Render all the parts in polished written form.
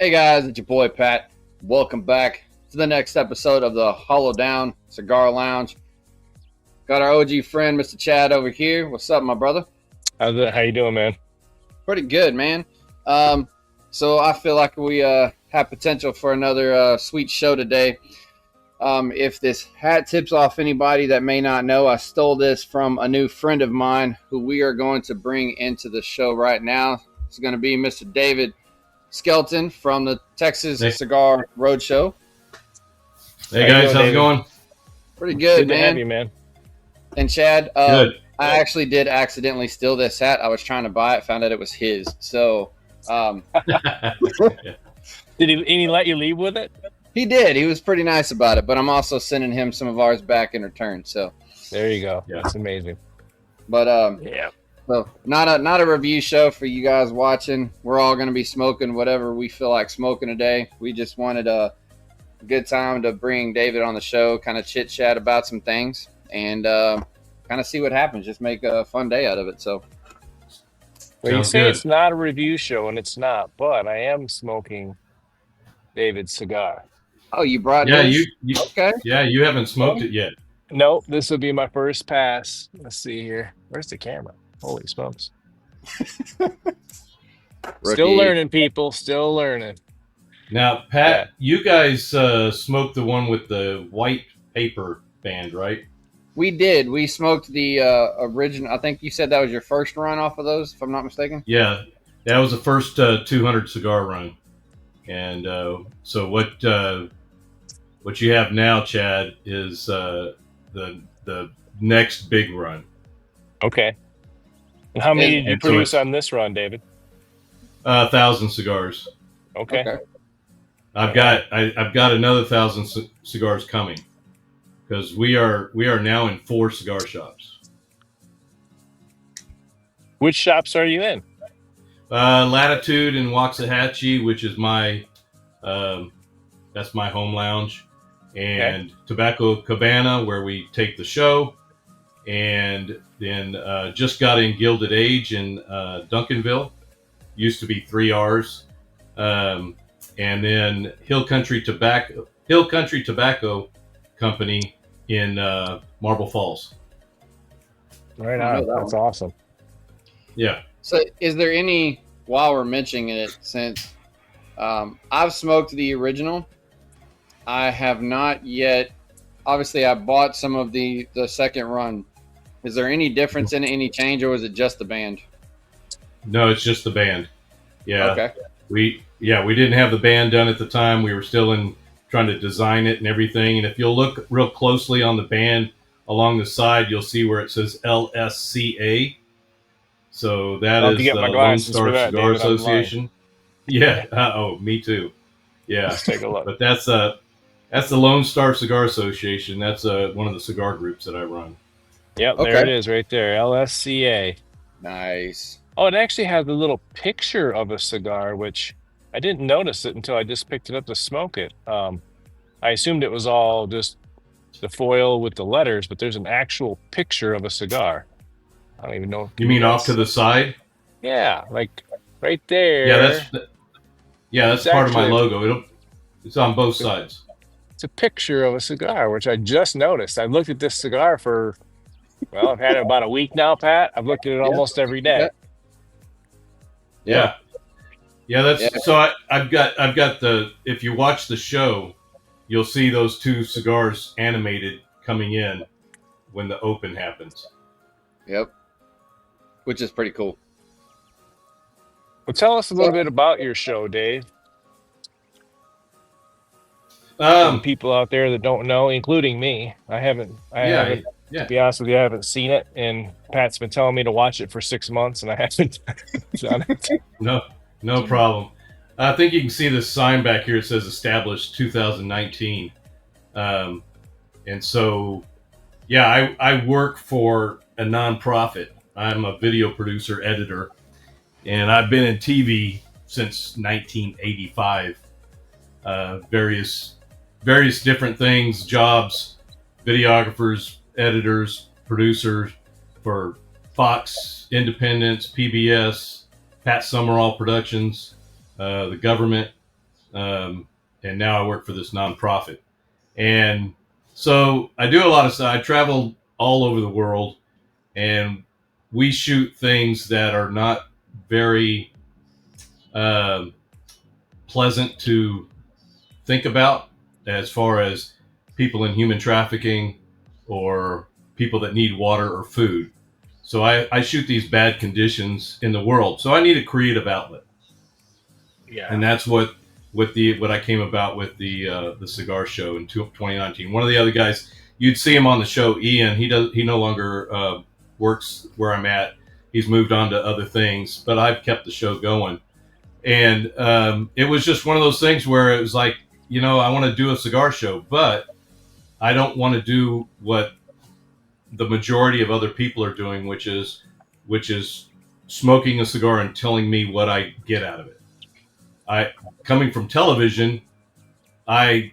Hey guys, it's your boy Pat. Welcome back to the next episode of the Hollow Down Cigar Lounge. Got our OG friend, Mr. Chad, over here. What's up, my brother? How you doing, man? Pretty good, man. Um, so I feel like we have potential for another sweet show today. If this hat tips off anybody that may not know, I stole this from a new friend of mine who we are going to bring into the show right now. It's going to be Mr. David Skelton from the Texas Hey, Cigar Roadshow. hey How you guys, doing, how's it David? going? Pretty good, Good to have man. you, man. And Chad, Good. I actually did accidentally steal this hat. I was trying to buy it, found out it was his. So Did he let you leave with it? he did. He was pretty nice about it. But I'm also sending him some of ours back in return. So, There you go. Yeah. That's amazing. but Yeah. so not a review show for you guys watching. We're all going to be smoking whatever we feel like smoking today. We just wanted a good time to bring David on the show, kind of chit chat about some things, and kind of see what happens. Just make a fun day out of it. So. Well, you Sounds say good. it's not a review show, and it's not, but I am smoking David's cigar. Oh, you brought Yeah, his? Okay. you haven't smoked it yet. Nope, this will be my first pass. Let's see here. Where's the camera? Holy smokes. Still Rookie. learning, people. Still learning. Now, Yeah. Pat, you guys smoked the one with the white paper band, right? We did. We smoked the original. I think you said that was your first run off of those, if I'm not mistaken. Yeah, that was the first 200 cigar run. And so what you have now, Chad, is the next big run. Okay. And how many And- did you And so produce it's on this run, David? 1,000 cigars. Okay. Okay. I've got another 1,000 cigars coming because we are now in 4 cigar shops. Which shops are you in? Latitude in Waxahachie, which is that's my home lounge, and Tobacco Cabana, where we take the show, and then just got in Gilded Age in Duncanville, used to be 3Rs, and then Hill Country Tobacco Company in Marble Falls. Right I know on. that That's one. awesome. Yeah. So, is there any, while we're mentioning it, since I've smoked the original, I have not yet. Obviously, I bought some of the second run. Is there any difference in it, any change, or was it just the band? No, it's just the band. Yeah. Okay. We didn't have the band done at the time. We were still in trying to design it and everything. And if you'll look real closely on the band along the side, you'll see where it says LSCA. So that I'll have to is get the my Lone glasses Star for that, Cigar David. I'm lying. Association. Yeah. Oh, me too. Yeah. Let's take a look. But that's the Lone Star Cigar Association. That's one of the cigar groups that I run. Yep, there it Okay. is right there. LSCA. Nice. Oh, it actually has a little picture of a cigar, which I didn't notice it until I just picked it up to smoke it. I assumed it was all just the foil with the letters, but there's an actual picture of a cigar. I don't even know. You mean off to the side? Yeah, like right Yeah, there. that's It's part of my actually logo. It's on both sides. it's a picture of a cigar, which I just noticed. I've looked at this cigar for, well, I've had it about a week now, Pat. I've looked at it Yeah. almost every day. Yeah. Yeah, Yeah. I've got the, if you watch the show, you'll see those 2 cigars animated coming in when the open happens. Yep. Which is pretty cool. Well, tell us a little bit about your show, Dave. For the Um, people out there that don't know, including me, I haven't, yeah, to yeah. be honest with you, I haven't seen it, and Pat's been telling me to watch it for 6 months, and I haven't done it. No problem. I think you can see this sign back here. It says established 2019. And so, yeah, I work for a nonprofit. I'm a video producer, editor, and I've been in TV since 1985. Various different things, jobs, videographers, editors, producers for Fox, Independence, PBS, Pat Summerall Productions, the government, and now I work for this nonprofit. And so I do a lot of stuff. I travel all over the world, and we shoot things that are not very uh, pleasant to think about, as far as people in human trafficking or people that need water or food. So I shoot these bad conditions in the world. So I need a creative outlet, Yeah. and that's what I came about with the cigar show in 2019. One of the other guys, you'd see him on the show, Ian. He no longer works where I'm at. He's moved on to other things, but I've kept the show going. And it was just one of those things where it was like, I want to do a cigar show, but I don't want to do what the majority of other people are doing, which is smoking a cigar and telling me what I get out of it. Coming from television, I've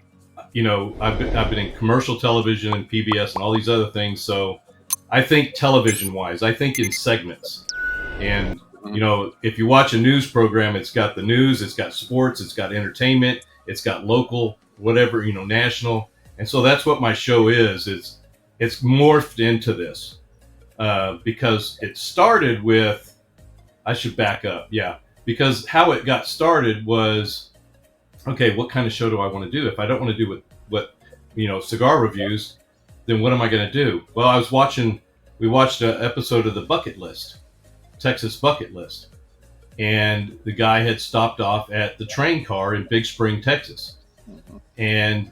been in commercial television and PBS and all these other things. So I think television wise, I think in segments. And if you watch a news program, it's got the news, it's got sports, it's got entertainment, it's got local, whatever, national. And so that's what my show is. It's morphed into this because it started with, I should back up. Yeah. Because how it got started was, okay, what kind of show do I want to do? If I don't want to do what cigar reviews, then what am I going to do? Well, we watched an episode of the Bucket List, Texas Bucket List. And the guy had stopped off at the train car in Big Spring, Texas. And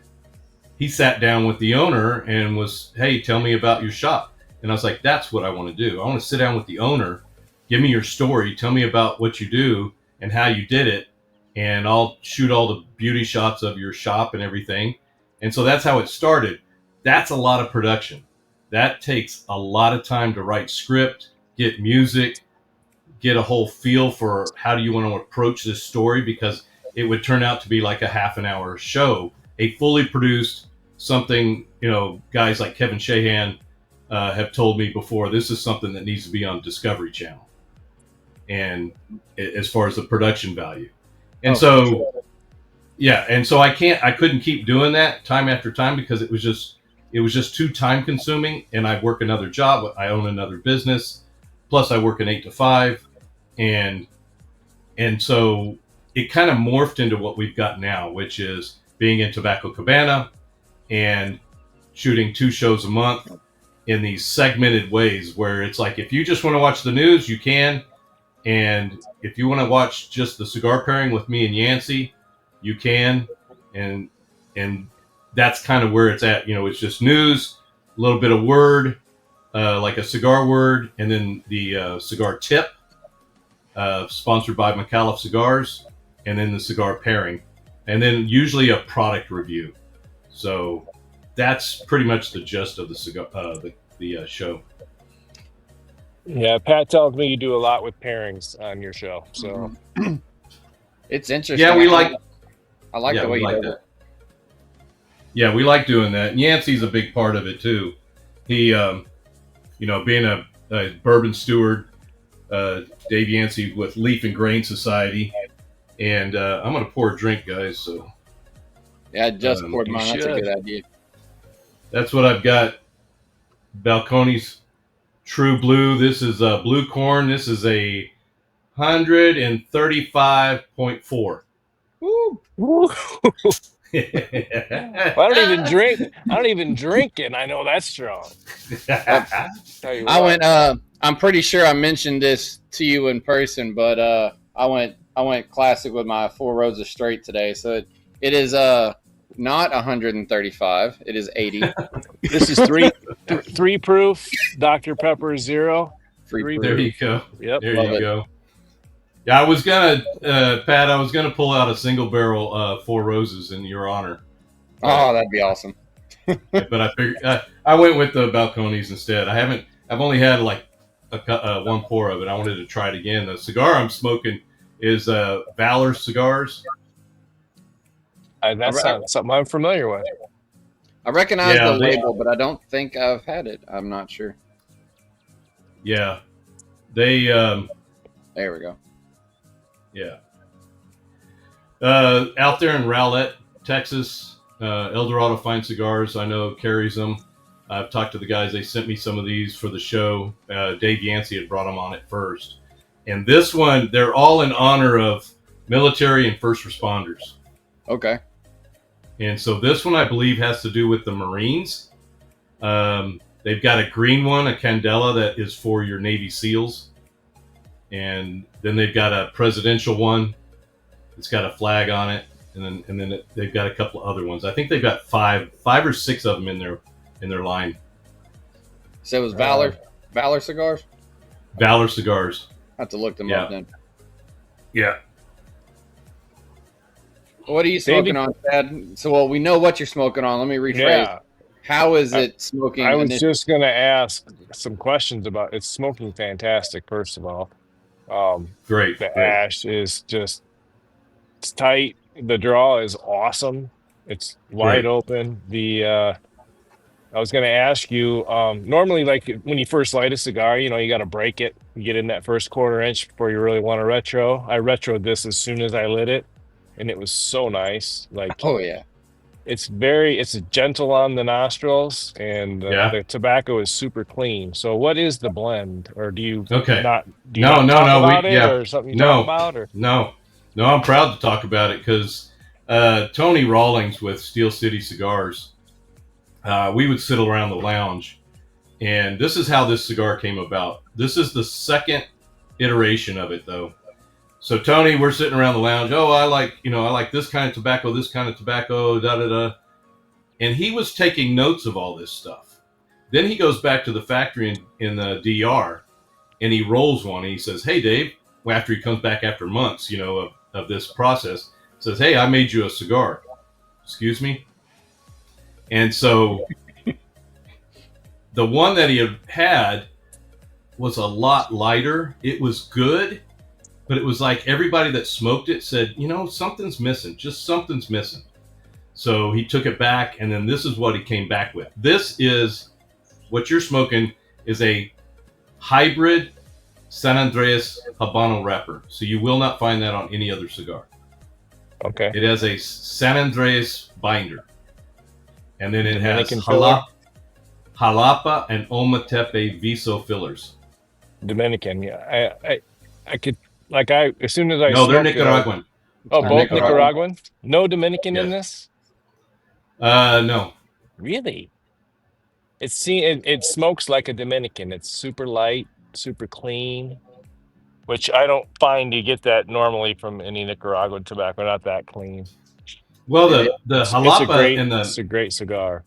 he sat down with the owner and was, hey, tell me about your shop. And I was like, that's what I want to do. I want to sit down with the owner, give me your story, tell me about what you do and how you did it. And I'll shoot all the beauty shots of your shop and everything. And so that's how it started. That's a lot of production. That takes a lot of time to write script, get music, get a whole feel for how do you want to approach this story, because it would turn out to be like a half an hour show, a fully produced something. Guys like Kevin Shahan have told me before, this is something that needs to be on Discovery Channel. And as far as the production value. And so I couldn't keep doing that time after time because it was just too time consuming. And I work another job. I own another business. Plus I work an 8 to 5. And so it kind of morphed into what we've got now, which is being in Tobacco Cabana and shooting 2 shows a month in these segmented ways where it's like, if you just want to watch the news, you can. And if you want to watch just the cigar pairing with me and Yancey, you can. And that's kind of where it's at. It's just news, a little bit of word, like a cigar word, and then the cigar tip, sponsored by McAuliffe Cigars, and then the cigar pairing, and then usually a product review. So that's pretty much the gist of the cigar, the show. Yeah, Pat tells me you do a lot with pairings on your show, so it's interesting. Yeah, I like the way you do it. Yeah, we like doing that. And Yancey's a big part of it too. He, being a bourbon steward, Dave Yancey with Leaf and Grain Society, and I'm gonna pour a drink, guys. So yeah, I just poured mine. That's a good idea. That's what I've got. Balcones True Blue. This is Blue Corn. This is a 135.4. Woo. I don't even drink it, and I know that's strong. I went. I'm pretty sure I mentioned this to you in person, but I went classic with my 4 rows of straight today. So it is not 135. It is 80. This is three proof Dr. Pepper Zero. Free proof. There you go. Yep. There you go. Yeah, I was gonna, Pat. I was gonna pull out a single barrel 4 Roses in your honor. Oh, that'd be awesome. But I figured I went with the Balcones instead. I've only had like one pour of it. I wanted to try it again. The cigar I'm smoking is Valor Cigars. That's something I'm familiar with. I recognize the label, but I don't think I've had it. I'm not sure. Yeah, they. There we go. Yeah. Out there in Rowlett, Texas, El Dorado Fine Cigars, I know carries them. I've talked to the guys. They sent me some of these for the show. Dave Yancey had brought them on it first. And this one, they're all in honor of military and first responders. Okay. And so this one, I believe, has to do with the Marines. They've got a green one, a Candela, that is for your Navy SEALs. And then they've got a presidential one. It's got a flag on it. And then they've got a couple of other ones. I think they've got five or six of them in their line. So it was Valor Cigars? Valor Cigars. I have to look them up then. Yeah. What are you smoking on, Chad? So, well, we know what you're smoking on. Let me rephrase. Yeah. How is it smoking? I was just going to ask some questions about it's smoking fantastic, first of all. Great. The ash is just, it's tight. The draw is awesome. It's wide open. I was going to ask you, normally, like when you first light a cigar, you got to break it. You get in that first quarter inch before you really want to retro. I retroed this as soon as I lit it, and it was so nice. Like, oh yeah, it's gentle on the nostrils, and the tobacco is super clean. So, what is the blend, or do you not? Do you talk about it, or something you talk about, or no? I'm proud to talk about it because Tony Rawlings with Steel City Cigars. We would sit around the lounge, and this is how this cigar came about. This is the second iteration of it, though. So Tony, we're sitting around the lounge. Oh, I like this kind of tobacco, da da da. And he was taking notes of all this stuff. Then he goes back to the factory in the DR, and he rolls one. And he says, "Hey, Dave." After he comes back after months, of this process, says, "Hey, I made you a cigar." Excuse me. And so the one that he had was a lot lighter. It was good, but it was like everybody that smoked it said, something's missing. Just something's missing. So he took it back, and then this is what he came back with. This is what you're smoking is a hybrid San Andreas Habano wrapper. So you will not find that on any other cigar. Okay. It has a San Andreas binder. And then it has Jalapa and Ometepe Viso fillers. Dominican, yeah. I could, as soon as I No, they're Nicaraguan. Both Nicaraguan? No Dominican in this? No. Really? It smokes like a Dominican. It's super light, super clean, which I don't find you get that normally from any Nicaraguan tobacco. Not that clean. Well, the Jalapa it's a great cigar.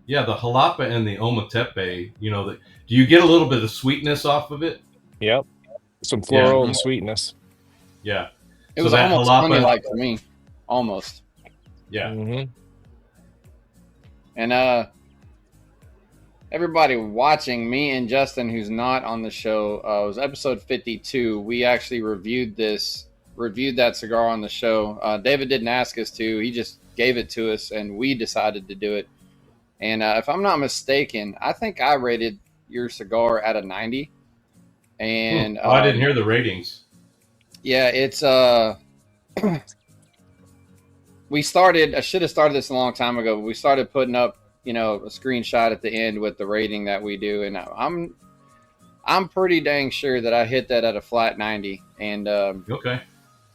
Yeah, the Jalapa and the Ometepe, do you get a little bit of sweetness off of it? Yep. Some floral and sweetness. Yeah. It was almost honey-like to me. Almost. Yeah. Mm-hmm. And everybody watching, me and Justin, who's not on the show, it was episode 52. We actually reviewed that cigar on the show. David didn't ask us to. He just gave it to us, and we decided to do it. And if I'm not mistaken, I think I rated your cigar at a 90. And I didn't hear the ratings. Yeah, it's we started. I should have started this a long time ago. But we started putting up, a screenshot at the end with the rating that we do, and I'm pretty dang sure that I hit that at a flat 90. And okay.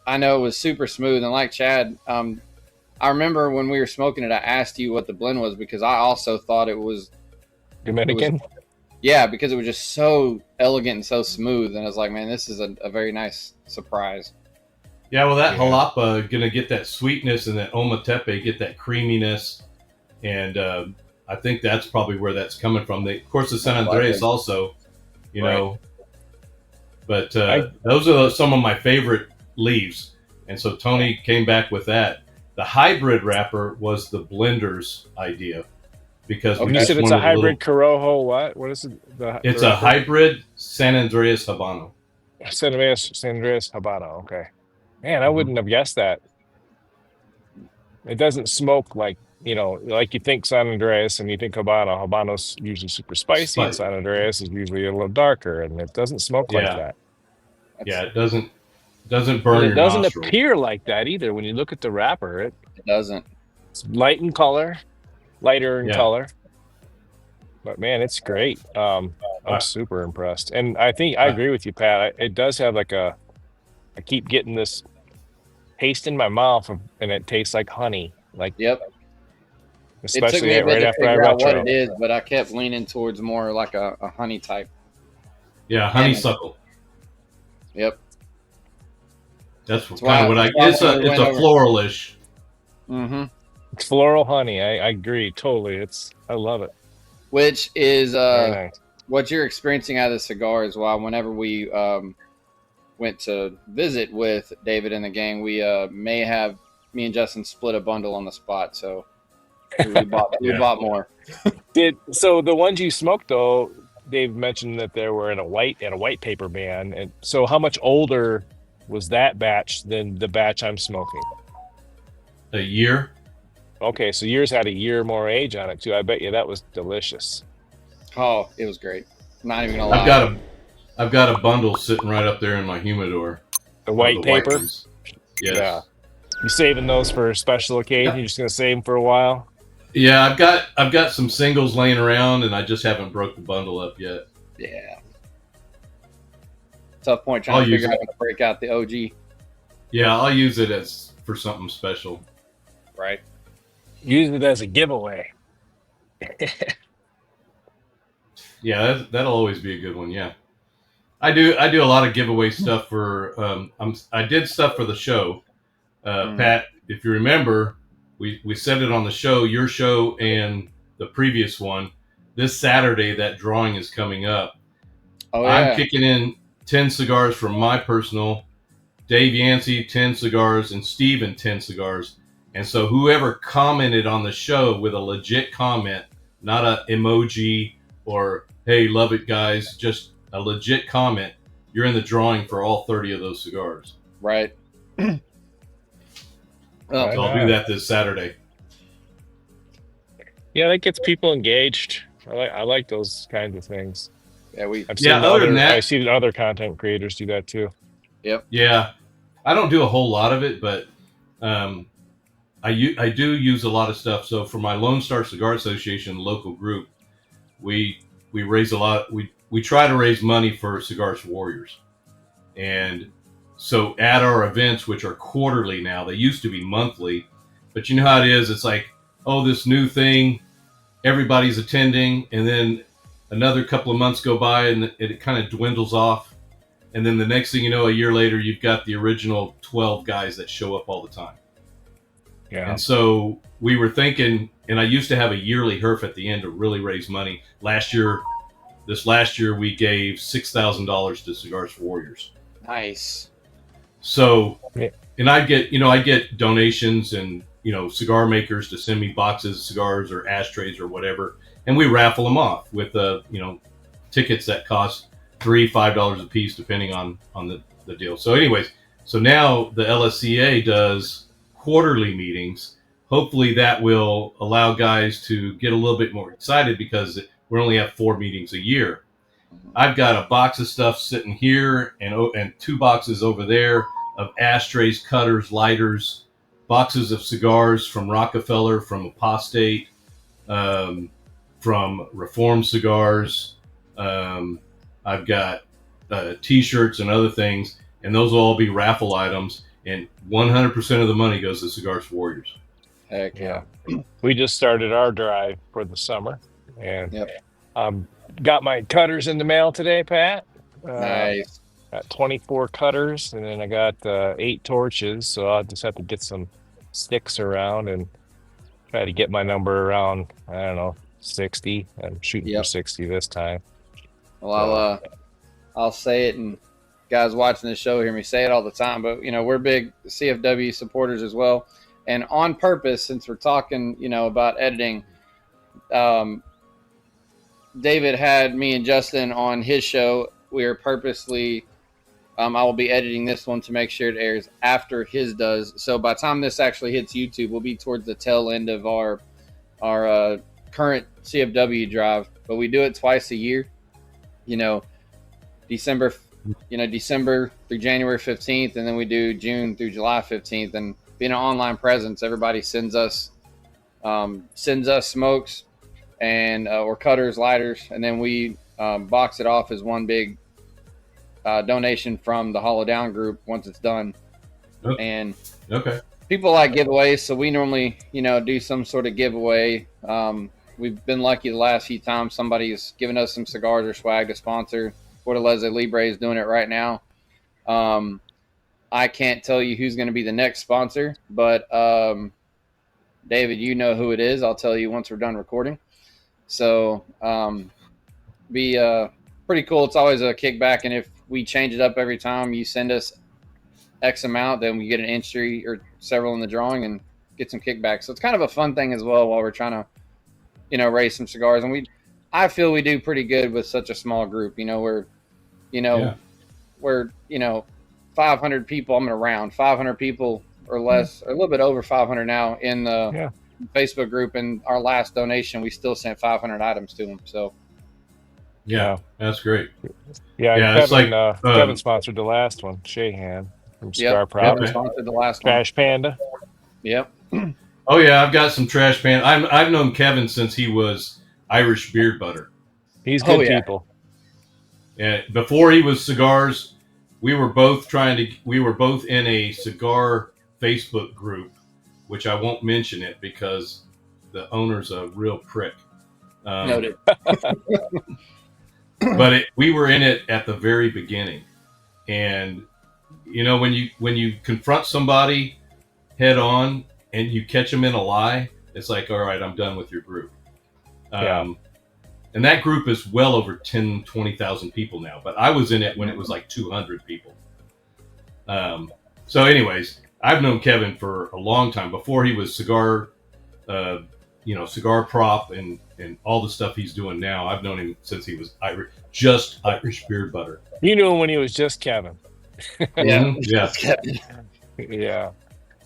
I know it was super smooth, and like Chad, I remember when we were smoking it, I asked you what the blend was because I also thought it was Dominican. Because it was just so elegant and so smooth, and I was like, man, this is a very nice surprise. Yeah, well, that Jalapa gonna get that sweetness, and that Ometepe get that creaminess, and I think that's probably where that's coming from. Of course, the San Andreas also, know, but those are some of my favorite leaves, and so Tony came back with that. The hybrid wrapper was the blender's idea because you said it's a hybrid Corojo. What is it? It's a hybrid San Andreas Habano. San Andreas Habano. Okay, man, I wouldn't have guessed that. It doesn't smoke like like you think San Andreas and you think Habano. Habano's usually super spicy, and San Andreas is usually a little darker, and it doesn't smoke like that. Yeah, it doesn't. Doesn't But burn it your doesn't nostrils. appear like that either. When you look at the wrapper, It doesn't. it's light in color, lighter in Yeah. color. But man, it's great. I'm super impressed. And I think I agree with you, Pat. It does have like I keep getting this taste in my mouth and it tastes like honey. Like, Yep. It took especially me a bit right to after I figure out what retro. it is, but I kept leaning towards more like a honey type. Yeah, honeysuckle. Yep. That's That's kind of what I. why It's when a we it's went a over. floralish. Mm-hmm. It's floral honey. I agree totally. I love it. Which is Very nice. what you're experiencing out of the cigar is why whenever we went to visit with David and the gang, we may have me and Justin split a bundle on the spot. So we bought more. So the ones you smoked though, Dave mentioned that they were in a white paper band. And so how much older was that batch than the batch I'm smoking? A year. Okay, so yours had a year more age on it too. I bet you that was delicious. Oh, it was great. Not even gonna lie. I've got a bundle sitting right up there in my humidor. The of white paper. ones. Yes. Yeah. You saving those for a special occasion? Yeah. You're just gonna save them for a while? Yeah, I've got some singles laying around, and I just haven't broke the bundle up yet. Yeah. Tough point trying to figure out how to break out the OG. Yeah, I'll use it for something special. Right. Use it as a giveaway. Yeah, that'll always be a good one. Yeah, I do a lot of giveaway stuff for. I did stuff for the show, Pat. If you remember, we said it on the show, your show, and the previous one. This Saturday, that drawing is coming up. Oh yeah. I'm kicking in 10 cigars from my personal. Dave Yancey 10 cigars and Steven 10 cigars. And so whoever commented on the show with a legit comment, not a emoji or hey, love it guys, just a legit comment, you're in the drawing for all 30 of those cigars. Right. So I'll do that this Saturday. Yeah, that gets people engaged. I like those kinds of things. Yeah, I've seen other content creators do that too. Yep. Yeah, I don't do a whole lot of it, but I do use a lot of stuff. So for my Lone Star Cigar Association local group, we raise a lot. We try to raise money for Cigars for Warriors, and so at our events, which are quarterly now, they used to be monthly, but you know how it is. It's like, oh, this new thing, everybody's attending, and then another couple of months go by, and it kind of dwindles off. And then the next thing you know, a year later, you've got the original 12 guys that show up all the time. Yeah. And so we were thinking, and I used to have a yearly herf at the end to really raise money. This last year, we gave $6,000 to Cigars for Warriors. Nice. So, and I get donations and, cigar makers to send me boxes of cigars or ashtrays or whatever. And we raffle them off with, tickets that cost $3-5 a piece, depending on the deal. So anyways, so now the LSCA does quarterly meetings. Hopefully that will allow guys to get a little bit more excited because we only have 4 meetings a year. I've got a box of stuff sitting here and 2 boxes over there of ashtrays, cutters, lighters, boxes of cigars from Rockefeller, from Apostate, from Reform Cigars. I've got T-shirts and other things, and those will all be raffle items, and 100% of the money goes to Cigars for Warriors. Heck yeah. We just started our drive for the summer, and got my cutters in the mail today, Pat. Nice. Got 24 cutters, and then I got 8 torches, so I'll just have to get some sticks around and try to get my number around, 60. I'm shooting for 60 this time. Well, I'll say it, and guys watching this show hear me say it all the time, but we're big CFW supporters as well, and on purpose, since we're talking about editing, David had me and Justin on his show. We are purposely I will be editing this one to make sure it airs after his does, so by the time this actually hits YouTube, we'll be towards the tail end of our current CFW drive, but we do it twice a year. December December through January 15th, and then we do June through July 15th. And being an online presence, everybody sends us smokes and or cutters, lighters, and then we box it off as one big donation from the Hollow Down group once it's done. Okay. And Okay. people like giveaways, so we normally do some sort of giveaway. We've been lucky the last few times somebody's given us some cigars or swag to sponsor. Fortaleza Libre is doing it right now. I can't tell you who's going to be the next sponsor, but David, you know who it is. I'll tell you once we're done recording. So be pretty cool. It's always a kickback, and if we change it up every time you send us X amount, then we get an entry or several in the drawing and get some kickback. So it's kind of a fun thing as well while we're trying to raise some cigars. And I feel we do pretty good with such a small group. We're 500 people. I'm going to round 500 people or less, or a little bit over 500 now in the Facebook group. And our last donation, we still sent 500 items to them. So yeah, that's great. Yeah, Yeah, Kevin, it's like Kevin sponsored the last one. Shahan from Cigar yep, Prop. Kevin sponsored the last one. Trash Panda. Yep. Oh yeah, I've got some trash pan. I've known Kevin since he was Irish Beard Butter. He's good people. And before he was Cigars, we were both in a cigar Facebook group, which I won't mention it because the owner's a real prick. Noted. But we were in it at the very beginning, and when you confront somebody head on and you catch them in a lie, it's like, all right, I'm done with your group. And that group is well over 20,000 people now, but I was in it when it was like 200 people. So anyways, I've known Kevin for a long time before he was Cigar Prop and all the stuff he's doing now. I've known him since he was Irish Beard Butter. You knew him when he was just Kevin. Yeah. Yeah. Yeah.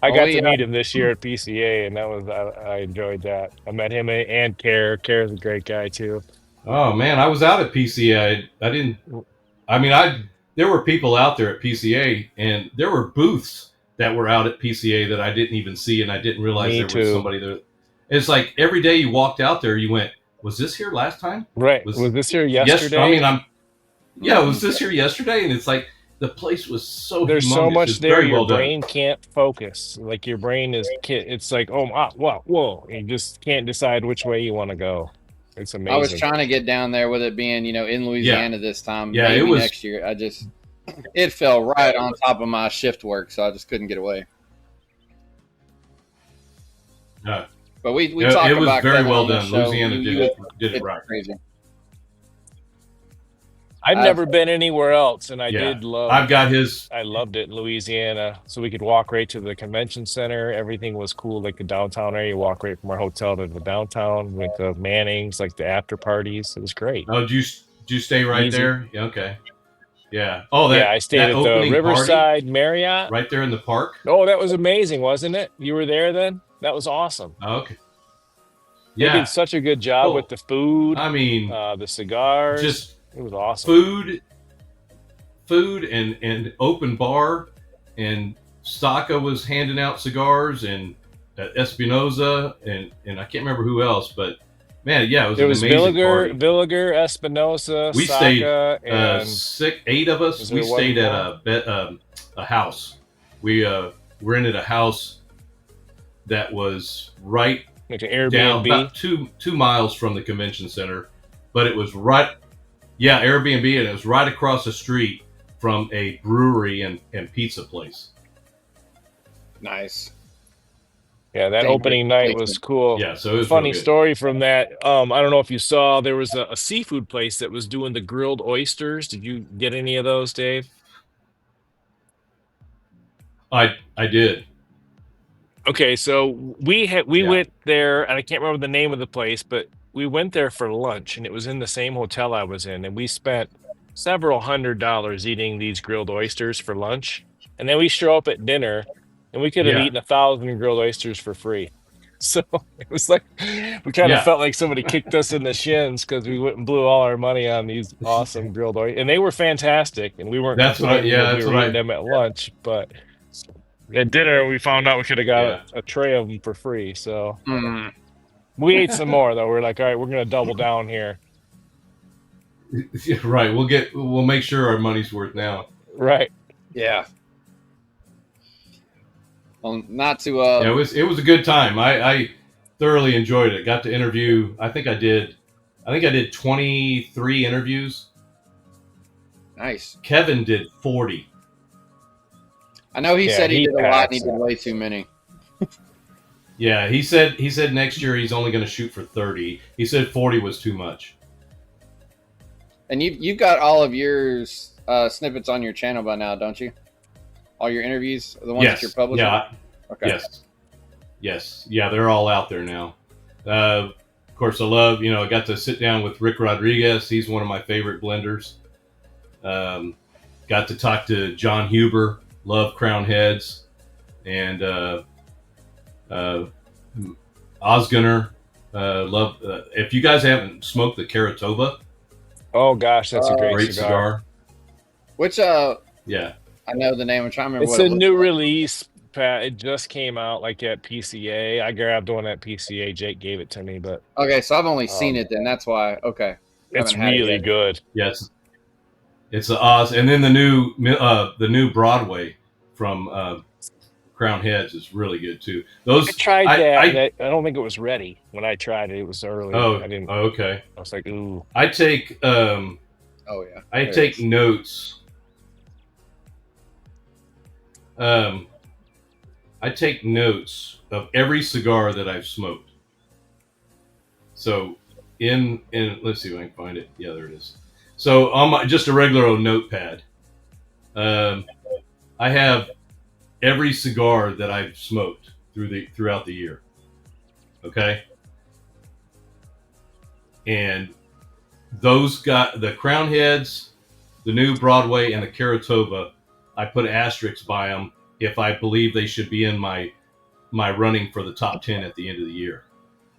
I got to meet him this year at PCA, and I enjoyed that. I met him and Care. Care's a great guy too. Oh man, I was out at PCA. There were people out there at PCA, and there were booths that were out at PCA that I didn't even see, and I didn't realize was somebody there. It's like every day you walked out there, you went, "Was this here last time? Right? Was this here yesterday?" Was this here yesterday? And it's like the place was so. There's humongous. so much it's there. Very Your well brain done. can't focus. Like your brain is. It's like, whoa! You just can't decide which way you want to go. It's amazing. I was trying to get down there with it being, in Louisiana this time. Yeah, maybe it was next year. It fell right on top of my shift work, so I just couldn't get away. But we talked about it. It was very well done. Louisiana did it right. Crazy. I've never been anywhere else, and I did love. I loved it in Louisiana, so we could walk right to the convention center. Everything was cool, like the downtown area. You walk right from our hotel to the downtown, with the Mannings, like the after parties. It was great. Oh, did you stay right there? Yeah, okay. Yeah. Oh, I stayed at the Riverside Marriott, right there in the park. Oh, that was amazing, wasn't it? You were there then. That was awesome. Oh, okay. They did such a good job with the food. I mean, the cigars. It was awesome. Food and open bar, and Staka was handing out cigars, and Espinosa, and I can't remember who else, but man, yeah, it was an amazing party. Villiger, Espinosa, we Staka, stayed 8 of us. We stayed at a house. We rented a house that was right like an Airbnb, down about 2 miles from the convention center, but it was right. Yeah, Airbnb, and it was right across the street from a brewery and pizza place. Nice. Yeah, that opening night was cool. Yeah, so it was funny story from that. I don't know if you saw, there was a seafood place that was doing the grilled oysters. Did you get any of those, Dave? I did. Okay, so we went there, and I can't remember the name of the place, but we went there for lunch, and it was in the same hotel I was in, and we spent several $100s eating these grilled oysters for lunch, and then we show up at dinner, and we could have eaten 1,000 grilled oysters for free. So it was like we kind of Yeah, felt like somebody kicked us in the shins because we went and blew all our money on these awesome grilled oysters, and they were fantastic. And we weren't complaining yeah, because we that's were what eating I, them at lunch, but at dinner we found out we could have got yeah. a tray of them for free. So Mm. we ate some more though. We're like, all right, we're gonna double down here. Right. We'll make sure our money's worth now. Right. Yeah. Well, not to Yeah, it was a good time. I thoroughly enjoyed it. Got to interview. I think I did 23 interviews. nice. Kevin did 40. I know he Yeah, said he he did a lot and he packs. did way too many. Yeah, he said next year he's only going to shoot for 30. He said 40 was too much. And you've got all of your snippets on your channel by now, don't you? All your interviews, the ones that you're publishing. Yeah. Okay. Yes. Yeah, they're all out there now. Of course, I got to sit down with Rick Rodriguez. He's one of my favorite blenders. Got to talk to John Huber, love Crown Heads, and Osgunner. Love. If you guys haven't smoked the Caratoba, Oh gosh, that's a great cigar. Which Yeah. I know the name. I'm trying to remember It's what a it looks new like. release, Pat. It just came out like at PCA. I grabbed one at PCA. Jake gave it to me, but Okay, so I've only seen it then. That's why. Okay. it's Haven't had it really yet. good. Yes. It's the Oz, and then the new Broadway from Crown Heads is really good too. Those I tried that, and I I don't think it was ready when I tried it. It was early. I didn't. okay. I was like, ooh. I take Oh yeah. I There it take is. notes. I take notes of every cigar that I've smoked. So in let's see if I can find it. Yeah, there it is. So on just a regular old notepad, I have every cigar that I've smoked throughout the year. Okay, and those got the Crown Heads, the new Broadway, and the Caratoba. I put asterisks by them if I believe they should be in my running for the top 10 at the end of the year.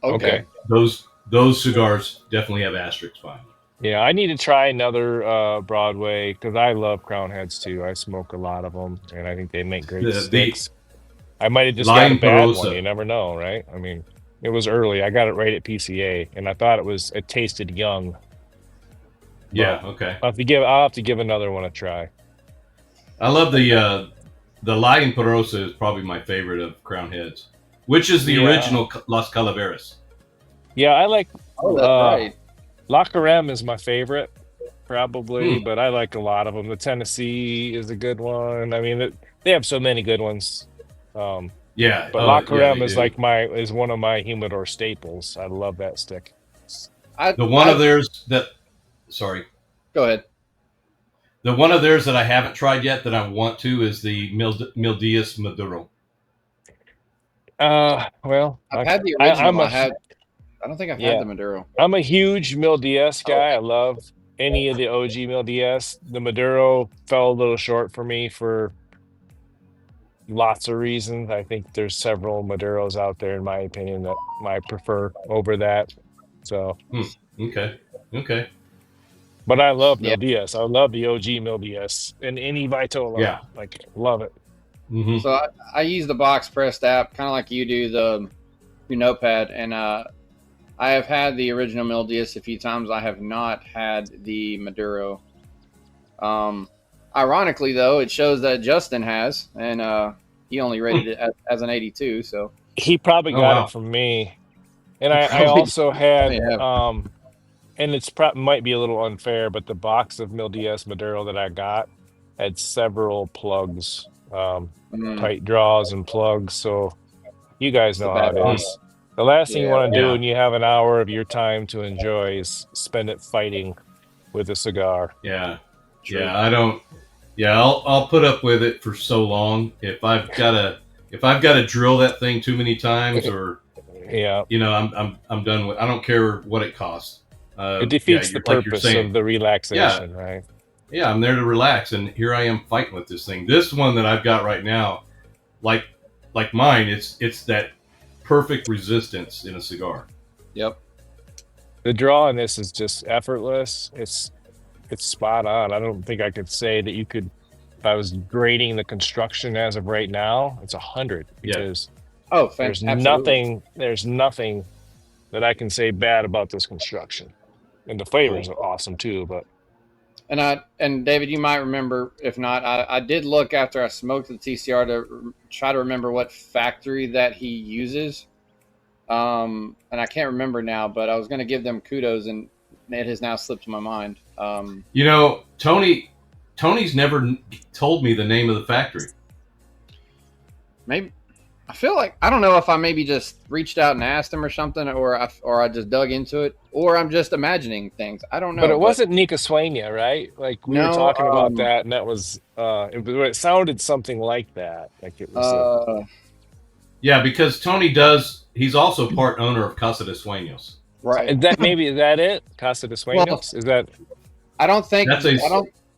Okay. Those cigars definitely have asterisks by them. Yeah, I need to try another Broadway because I love Crown Heads too. I smoke a lot of them, and I think they make great The sticks. I might have just got a Line bad one. Perosa. You never know, right? I mean, it was early. I got it right at PCA, and I thought it tasted young. Yeah, okay. I'll have to give another one a try. I love the Lion Perosa is probably my favorite of Crown Heads, which is the original Las Calaveras. Yeah, I like Oh, that's right. La Carême is my favorite, probably, but I like a lot of them. The Tennessee is a good one. I mean, they have so many good ones. Yeah, But La Carême they is do. is one of my humidor staples. I love that stick. The one of theirs that sorry. Go ahead. The one of theirs that I haven't tried yet that I want to is the Mil Diaz Maduro. Well, I've had the original. I don't think I've Yeah. had the Maduro. I'm a huge Mil Diaz guy. I love any of the OG Mil Diaz. The Maduro fell a little short for me for lots of reasons. I think there's several Maduros out there, in my opinion, that I prefer over that. So, Okay. but I love Mil Yeah. Diaz. I love the OG Mil Diaz and any Vitola. Yeah. Like, love it. Mm-hmm. So I use the box pressed app, kind of like you do your notepad, and I have had the original Mil Diaz a few times. I have not had the Maduro. Ironically, though, it shows that Justin has, and he only rated it as an 82. So He probably got it from me. And I also had, and it's might be a little unfair, but the box of Mil Diaz Maduro that I got had several plugs, tight draws and plugs. So you guys know how it is. The last thing you want to do when you have an hour of your time to enjoy is spend it fighting with a cigar. Yeah. True. Yeah, I don't. Yeah, I'll put up with it for so long. If I've got to drill that thing too many times, or I'm done with. I don't care what it costs. It defeats the purpose of the relaxation, right? Yeah, I'm there to relax, and here I am fighting with this thing. This one that I've got right now, like mine, it's that perfect resistance in a cigar. Yep. The draw on this is just effortless. It's spot on. I don't think I could say that you could, if I was grading the construction as of right now, it's 100 because there's absolutely. nothing that I can say bad about this construction. And the flavors are awesome too, but And David, you might remember. If not, I did look after I smoked the TCR to try to remember what factory that he uses. And I can't remember now, but I was going to give them kudos, and it has now slipped my mind. You know, Tony's never told me the name of the factory. Maybe I feel like I don't know if I maybe just reached out and asked him or something, or I just dug into it, or I'm just imagining things. I don't know. but it wasn't Nika Sueña, right? Like we were No. talking about that, and that was it sounded something like that. Like it was Yeah, because Tony he's also part owner of Casa de Sueños. right. is that it? Casa de Sueños? Well, Is that I don't think That's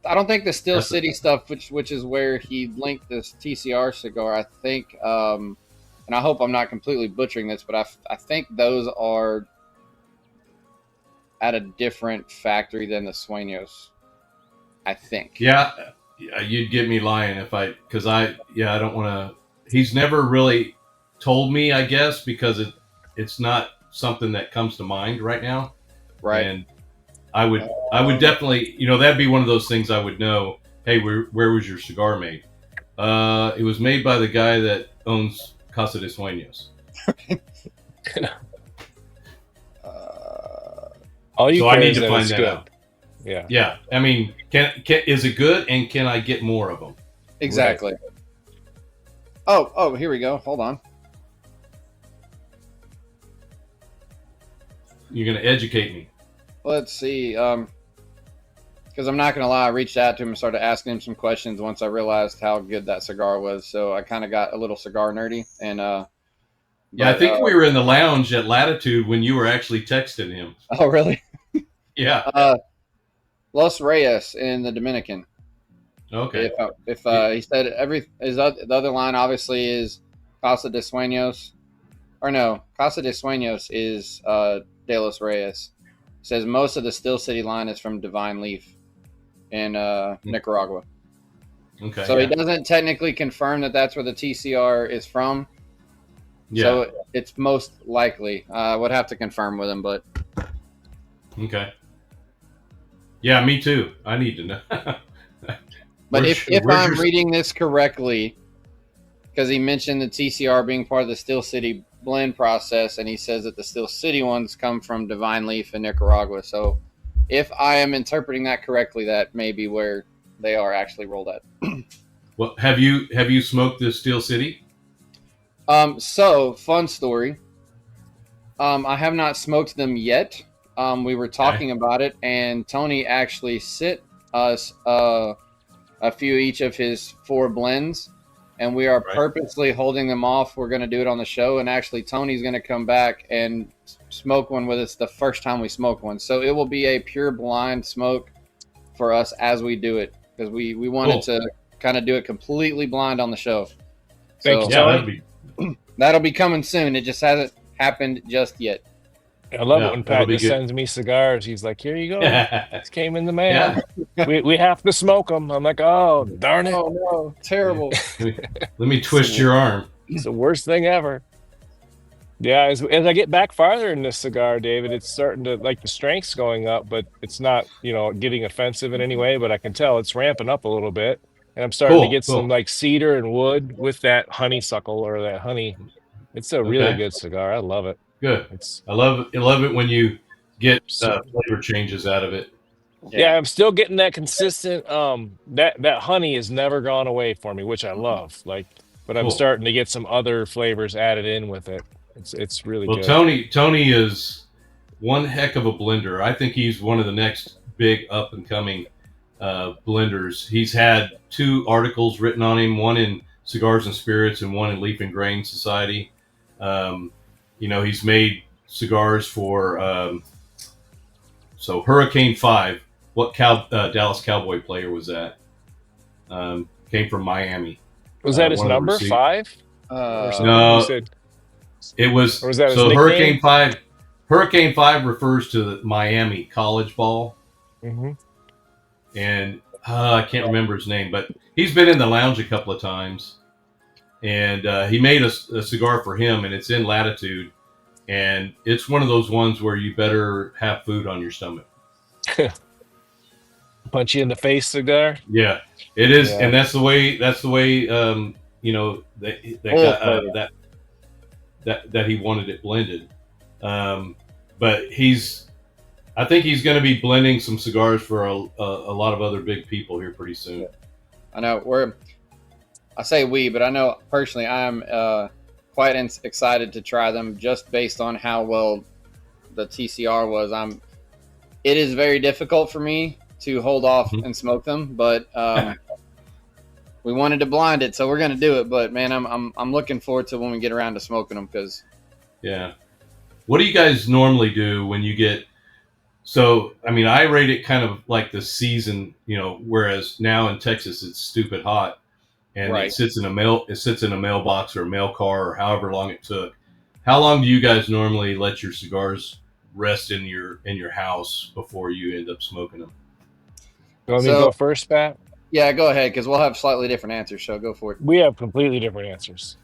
I don't think the Steel That's a- City stuff, which is where he linked this TCR cigar. I think, and I hope I'm not completely butchering this, but I think those are at a different factory than the Sueños. I think. Yeah, you'd get me lying because I don't want to. He's never really told me, I guess, because it's not something that comes to mind right now. Right. And I would definitely, that'd be one of those things I would know. Hey, where was your cigar made? It was made by the guy that owns Casa de Sueños. all you So care I need is to that find it's that good? out. Yeah. Yeah, I mean, is it good, and can I get more of them? Exactly. Oh, here we go. Hold on. You're going to educate me. Let's see. Because I'm not going to lie, I reached out to him and started asking him some questions once I realized how good that cigar was. So I kind of got a little cigar nerdy. And Yeah, I think we were in the lounge at Latitude when you were actually texting him. Oh, really? Yeah. Los Reyes in the Dominican. Okay. If he said the other line obviously is Casa de Sueños, or no, Casa de Sueños is De Los Reyes. It says most of the Still City line is from Divine Leaf in Nicaragua. Okay. So he doesn't technically confirm that that's where the TCR is from. Yeah. So it's most likely. I would have to confirm with him, but Okay. Yeah, me too. I need to know. But if I'm reading this correctly, because he mentioned the TCR being part of the Still City blend process, and he says that the Still City ones come from Divine Leaf in Nicaragua. So if I am interpreting that correctly, that may be where they are actually rolled at. Well, have you smoked this Steel City? So fun story. I have not smoked them yet. We were talking about it, and Tony actually sent us a few each of his 4 blends, and we are purposely holding them off. We're going to do it on the show, and actually Tony's going to come back and smoke one with us the first time we smoke one. So it will be a pure blind smoke for us as we do it, because we wanted to kind of do it completely blind on the show. Thank you, Tony. That'll be coming soon. It just hasn't happened just yet. I love it when Pat just sends me cigars. He's like, "Here you go. This came in the mail. Yeah. We have to smoke them." I'm like, "Oh, darn it! Oh no, terrible." Let me twist your arm. It's the worst thing ever. Yeah, as I get back farther in this cigar, David, it's starting to, like, the strength's going up, but it's not, getting offensive in any way. But I can tell it's ramping up a little bit, and I'm starting to get some like cedar and wood with that honeysuckle or that honey. It's a really good cigar. I love it. Good. I love it when you get flavor changes out of it. Yeah, I'm still getting that consistent. That honey has never gone away for me, which I love. But I'm starting to get some other flavors added in with it. It's really good. Well, Tony is one heck of a blender. I think he's one of the next big up and coming blenders. He's had 2 articles written on him, one in Cigars and Spirits and one in Leaf and Grain Society. He's made cigars for so Hurricane 5. What Dallas Cowboy player was that? Came from Miami. Was that his number 5? No, It was Or was that his so nickname? Hurricane 5 refers to the Miami college ball, Mm-hmm. and I can't remember his name, but he's been in the lounge a couple of times, and he made a cigar for him, and it's in Latitude, and it's one of those ones where you better have food on your stomach. Punch you in the face cigar. Yeah, it is, Yeah. and that's the way. That Full got flavor. that he wanted it blended. But I think he's going to be blending some cigars for a lot of other big people here pretty soon. I know I say we, but I know personally I'm quite excited to try them just based on how well the TCR was. It is very difficult for me to hold off Mhm. and smoke them, but we wanted to blind it, so we're going to do it. But man, I'm looking forward to when we get around to smoking them because Yeah. What do you guys normally do when you get? So, I mean, I rate it kind of like the season, whereas now in Texas it's stupid hot, and right. it sits in a mailbox or a mail car or however long it took. How long do you guys normally let your cigars rest in your house before you end up smoking them? You want me to So go first, Pat? yeah, go ahead because we'll have slightly different answers. So go for it. We have completely different answers.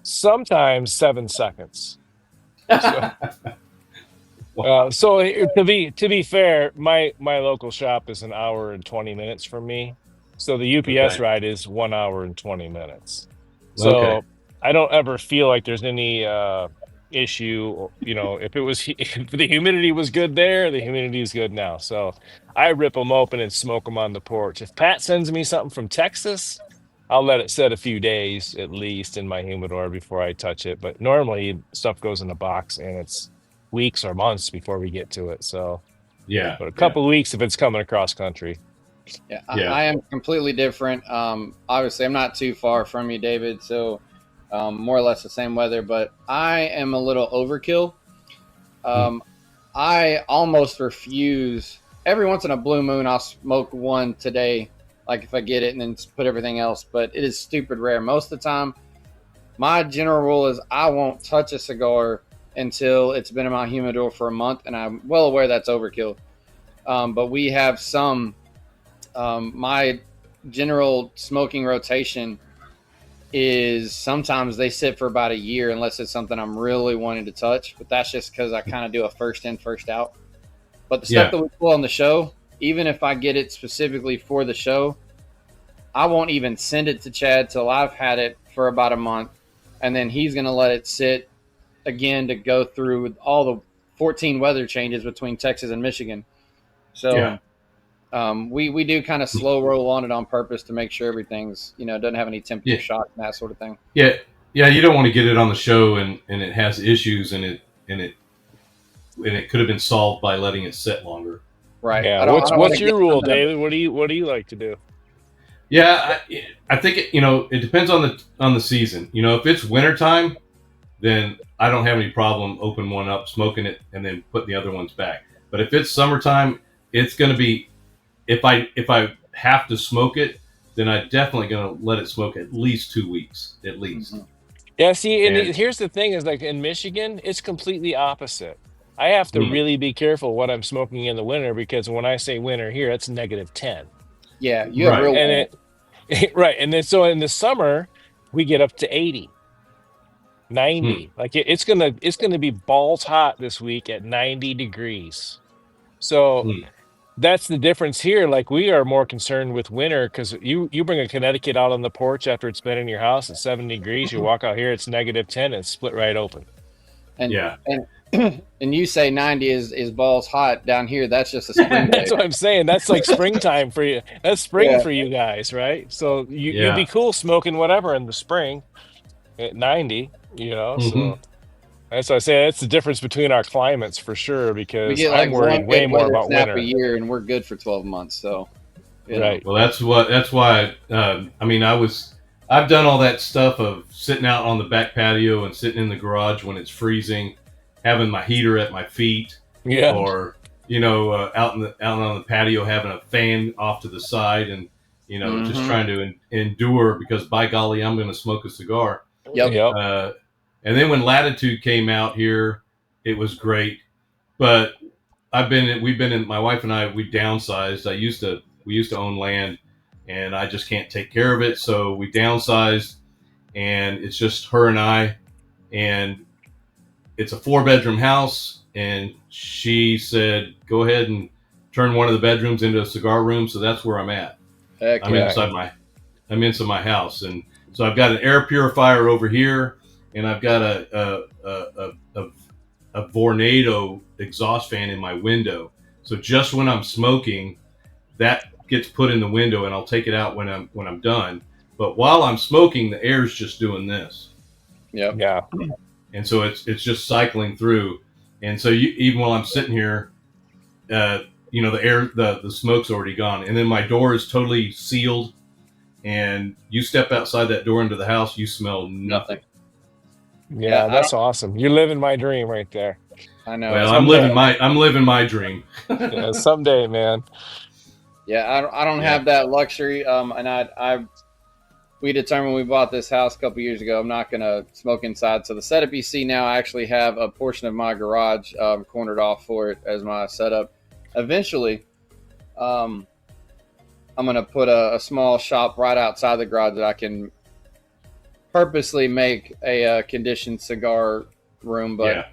Sometimes 7 seconds. So, to be fair, my local shop is an hour and 20 minutes from me. So the UPS Okay. ride is 1 hour and 20 minutes. So Okay. I don't ever feel like there's any issue. If if the humidity was good there, the humidity is good now. So I rip them open and smoke them on the porch. If Pat sends me something from Texas, I'll let it set a few days at least in my humidor before I touch it. But normally stuff goes in a box and it's weeks or months before we get to it. So, Yeah. but a Yeah. couple of weeks if it's coming across country. Yeah, Yeah. I am completely different. Obviously, I'm not too far from you, David. So more or less the same weather, but I am a little overkill. I almost refuse. Every once in a blue moon, I'll smoke one today, like if I get it, and then put everything else. But it is stupid rare. Most of the time, my general rule is I won't touch a cigar until it's been in my humidor for a month, and I'm well aware that's overkill. But we have some. My general smoking rotation is sometimes they sit for about a year unless it's something I'm really wanting to touch. But that's just because I kind of do a first in, first out. But the stuff Yeah. that we pull on the show, even if I get it specifically for the show, I won't even send it to Chad till I've had it for about a month. And then he's going to let it sit again to go through all the 14 weather changes between Texas and Michigan. So we do kind of slow roll on it on purpose to make sure everything's, doesn't have any temperature Yeah. shock and that sort of thing. Yeah. Yeah. You don't want to get it on the show and it has issues and it could have been solved by letting it sit longer. Right. Yeah. I don't What's want to your get rule, something David? What do you like to do? Yeah, I think it depends on the season. If it's wintertime, then I don't have any problem opening one up, smoking it, and then putting the other ones back. But if it's summertime, it's going to be if I have to smoke it, then I'm definitely going to let it smoke at least 2 weeks, at least. Mhm. Yeah, see, and And here's the thing is like in Michigan, it's completely opposite. I have to really be careful what I'm smoking in the winter because when I say winter here, it's -10. Yeah, you have Right. real And right. And then so in the summer, we get up to 80, Hmm. 90. Like it's gonna be balls hot this week at 90 degrees. So Hmm. that's the difference here. Like we are more concerned with winter because you bring a Connecticut out on the porch after it's been in your house at 70 degrees. You walk out here, it's -10 and it's split right open. and Yeah. and you say 90 is balls hot down here. That's just a spring day. That's what I'm saying. That's like springtime for you. That's spring Yeah. for you guys, right? So you'd Yeah. be cool smoking whatever in the spring at 90, Hmm. So that's what I say. That's the difference between our climates for sure, We because get I'm like worried one way good more weather about snap a winter. year, and we're good for 12 months. So, Right. Well, that's why. I mean, I've done all that stuff of sitting out on the back patio and sitting in the garage when it's freezing, having my heater at my feet, Yeah. or out on the patio having a fan off to the side and just Mhm. trying to endure because by golly I'm going to smoke a cigar. Yep. Yep. And then when Latitude came out here, it was great. But my wife and I, we downsized. We used to own land, and I just can't take care of it. So we downsized, and it's just her and I, and it's a 4-bedroom house. And she said, go ahead and turn one of the bedrooms into a cigar room. So that's where I'm at. Heck I'm yeah. inside my house. And so I've got an air purifier over here, and I've got a Vornado exhaust fan in my window. So just when I'm smoking, that gets put in the window, and I'll take it out when I'm done. But while I'm smoking, the air's just doing this. Yep. Yeah. And so it's just cycling through. And so even while I'm sitting here, the air, the smoke's already gone. And then my door is totally sealed. And you step outside that door into the house, you smell nothing. Yeah, that's awesome. You're living my dream right there. I know. Well, I'm living my dream. Yeah, someday, man. Yeah, I don't have that luxury. And we determined when we bought this house a couple years ago, I'm not going to smoke inside. So the setup you see now, I actually have a portion of my garage cornered off for it as my setup. Eventually, I'm going to put a small shop right outside the garage that I can purposely make a conditioned cigar room. But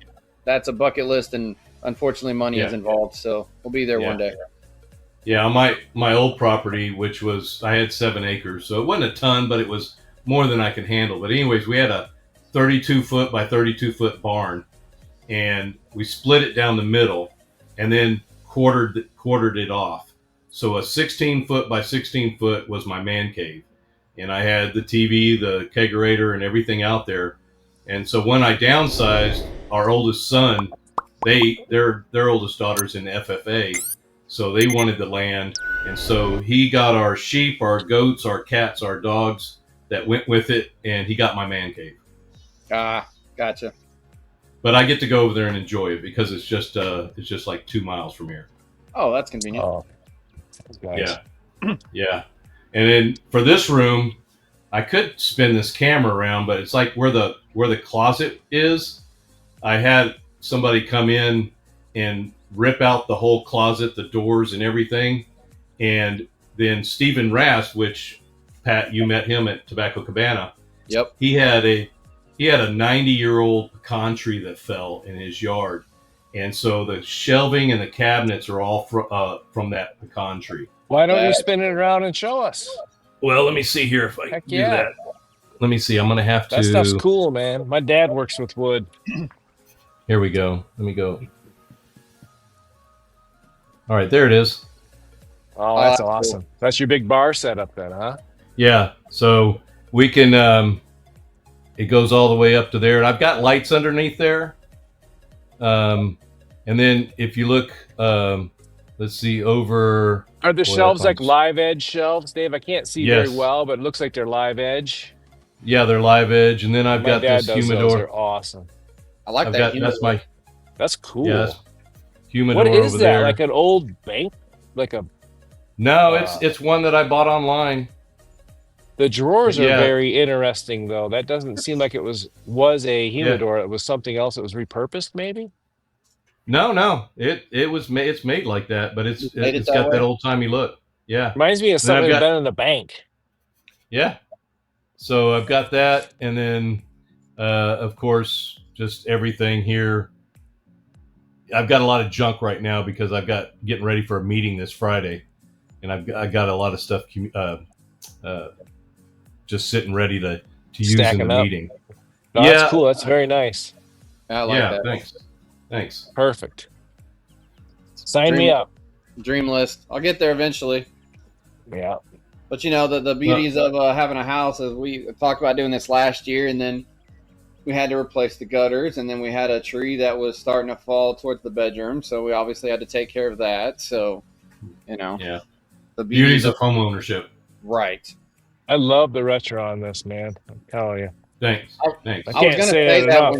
that's a bucket list, and unfortunately money is involved. So we'll be there one day. Yeah, on my old property, which was, I had 7 acres, so it wasn't a ton, but it was more than I could handle. But anyways, we had a 32-foot by 32-foot barn, and we split it down the middle, and then quartered it off. So a 16-foot by 16-foot was my man cave, and I had the TV, the kegerator, and everything out there. And so when I downsized, our oldest son, their oldest daughter's in FFA. So they wanted the land, and so he got our sheep, our goats, our cats, our dogs that went with it, and he got my man cave. Ah, gotcha. But I get to go over there and enjoy it because it's just like 2 miles from here. Oh, that's convenient. Oh, nice. Yeah. And then for this room, I could spin this camera around, but it's like where the closet is. I had somebody come in and rip out the whole closet, the doors and everything. And then Stephen Rast, which, Pat, you met him at Tobacco Cabana. Yep. He had a 90-year-old pecan tree that fell in his yard. And so the shelving and the cabinets are all from that pecan tree. Why don't you spin it around and show us? Well, let me see here if I can do that. Let me see. I'm going to have to. That stuff's cool, man. My dad works with wood. Here we go. Let me go. All right, there it is. Oh, that's awesome. Cool. That's your big bar setup then, huh? Yeah. So we can, it goes all the way up to there. And I've got lights underneath there. And then if you look, let's see, over. Are the shelves like live edge shelves, Dave? I can't see very well, but it looks like they're live edge. Yeah, they're live edge. And then I've got this humidor. Those are awesome. I like that. That's cool. Yeah, humidor what is over that? there. Like an old bank? No, it's one that I bought online. The drawers are very interesting, though. That doesn't seem like it was a humidor. It was something else that was repurposed, maybe. No, it's made like that, but it's got that old timey look. Yeah, reminds me of something that's been in a bank. Yeah, so I've got that, and then of course just everything here. I've got a lot of junk right now because I've got getting ready for a meeting this Friday, and I got a lot of stuff just sitting ready to use in the meeting. No, that's cool. That's very nice. I like that. Thanks. Perfect. Sign me up. Dream list. I'll get there eventually. Yeah. But the beauties of having a house is we talked about doing this last year, and then we had to replace the gutters, and then we had a tree that was starting to fall towards the bedroom, so we obviously had to take care of that. So, the beauties of home ownership. Right. I love the retro on this, man. I'm telling you. Thanks. I was going to say that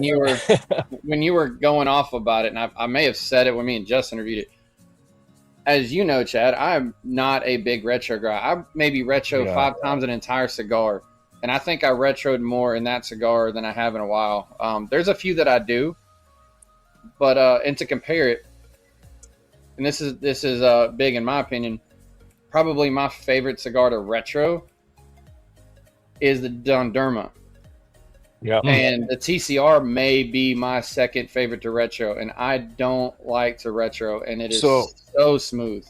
when you were going off about it, and I may have said it when me and Jess interviewed it. As you know, Chad, I'm not a big retro guy. I maybe retro 5 times an entire cigar. and I think I retroed more in that cigar than I have in a while. There's a few that I do, but and to compare it, and this is big in my opinion. Probably my favorite cigar to retro is the Donderma. Yeah. And the TCR may be my second favorite to retro, and I don't like to retro, and it is So smooth.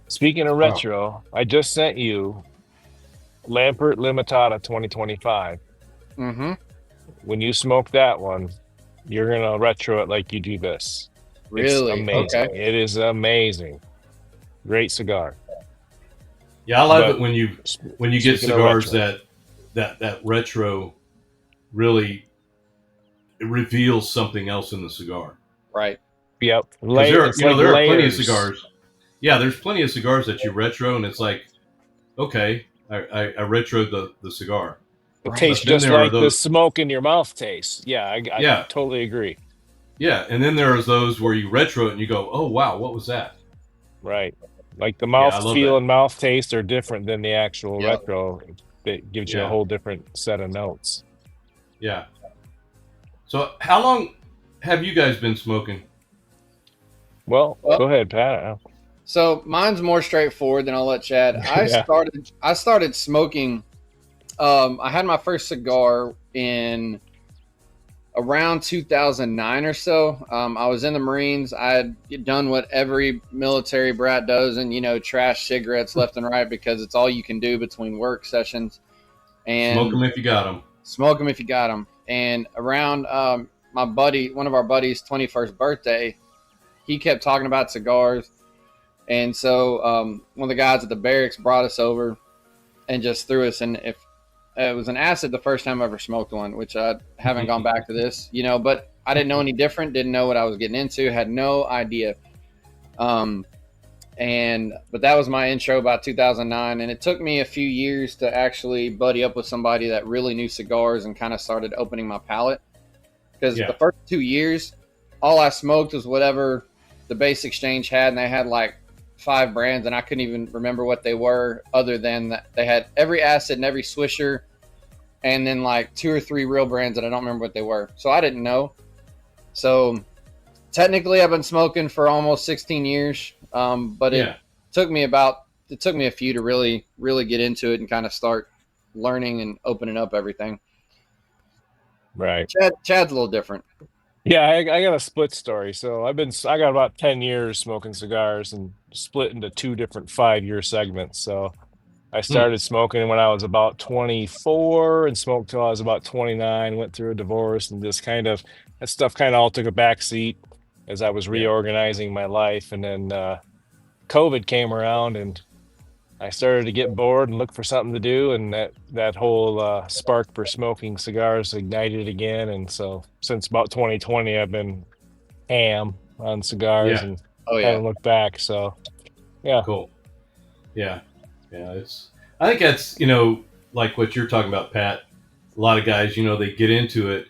speaking of Wow. retro, I just sent you Lampert Limitada 2025. Mm-hmm. When you smoke that one, you're gonna retro it like you do this. It's Really? amazing. Okay. It is amazing. Great cigar. Yeah, I love But it when you get speaking of cigars retro, that retro really reveals something else in the cigar. Right. yep, Because it's like there are plenty of layers. cigars. Yeah, there's plenty of cigars that you retro, and it's like, okay, I retroed the cigar. It Right. tastes But then just there are like the those, smoke in your mouth tastes. Yeah, I yeah, totally agree. yeah, and then there are those where you retro it and you go, oh wow, what was that? Right. Like the Yeah, I mouth love feel that. and mouth taste are different than the actual Yep. retro. That gives you a Yeah, whole different set of notes. yeah. So how long have you guys been smoking? Well, Well, go ahead, Pat. so mine's more straightforward than I'll let Chad. Yeah. I started smoking. I had my first cigar in around 2009 or so. I was in the Marines. I had done what every military brat does, and trash cigarettes left and right because it's all you can do between work sessions. Smoke And them if you got them. smoke them if you got them. And around one of our buddies' 21st birthday, he kept talking about cigars. And so one of the guys at the barracks brought us over and just threw us. And if it was an acid the first time I ever smoked one, which I haven't gone back to this, but I didn't know any different, didn't know what I was getting into, had no idea. But that was my intro about 2009. And it took me a few years to actually buddy up with somebody that really knew cigars and kind of started opening my palate. Because the first 2 years, all I smoked was whatever the base exchange had, and they had like 5 brands, and I couldn't even remember what they were, other than that they had every acid and every swisher, and then like 2 or 3 real brands that I don't remember what they were. So I didn't know. So technically, I've been smoking for almost 16 years, but it took me a few to really get into it and kind of start learning and opening up everything. Right. Chad's a little different. Yeah, I got a split story. So I got about 10 years smoking cigars and split into 2 different 5-year segments. So I started smoking when I was about 24 and smoked till I was about 29, went through a divorce, and just that stuff kind of all took a back seat as I was reorganizing my life. And then COVID came around and I started to get bored and look for something to do, and that whole spark for smoking cigars ignited again. And so since about 2020, I've been ham on cigars and haven't looked back. So yeah, cool. Yeah, I think that's like what you're talking about, Pat. A lot of guys, they get into it,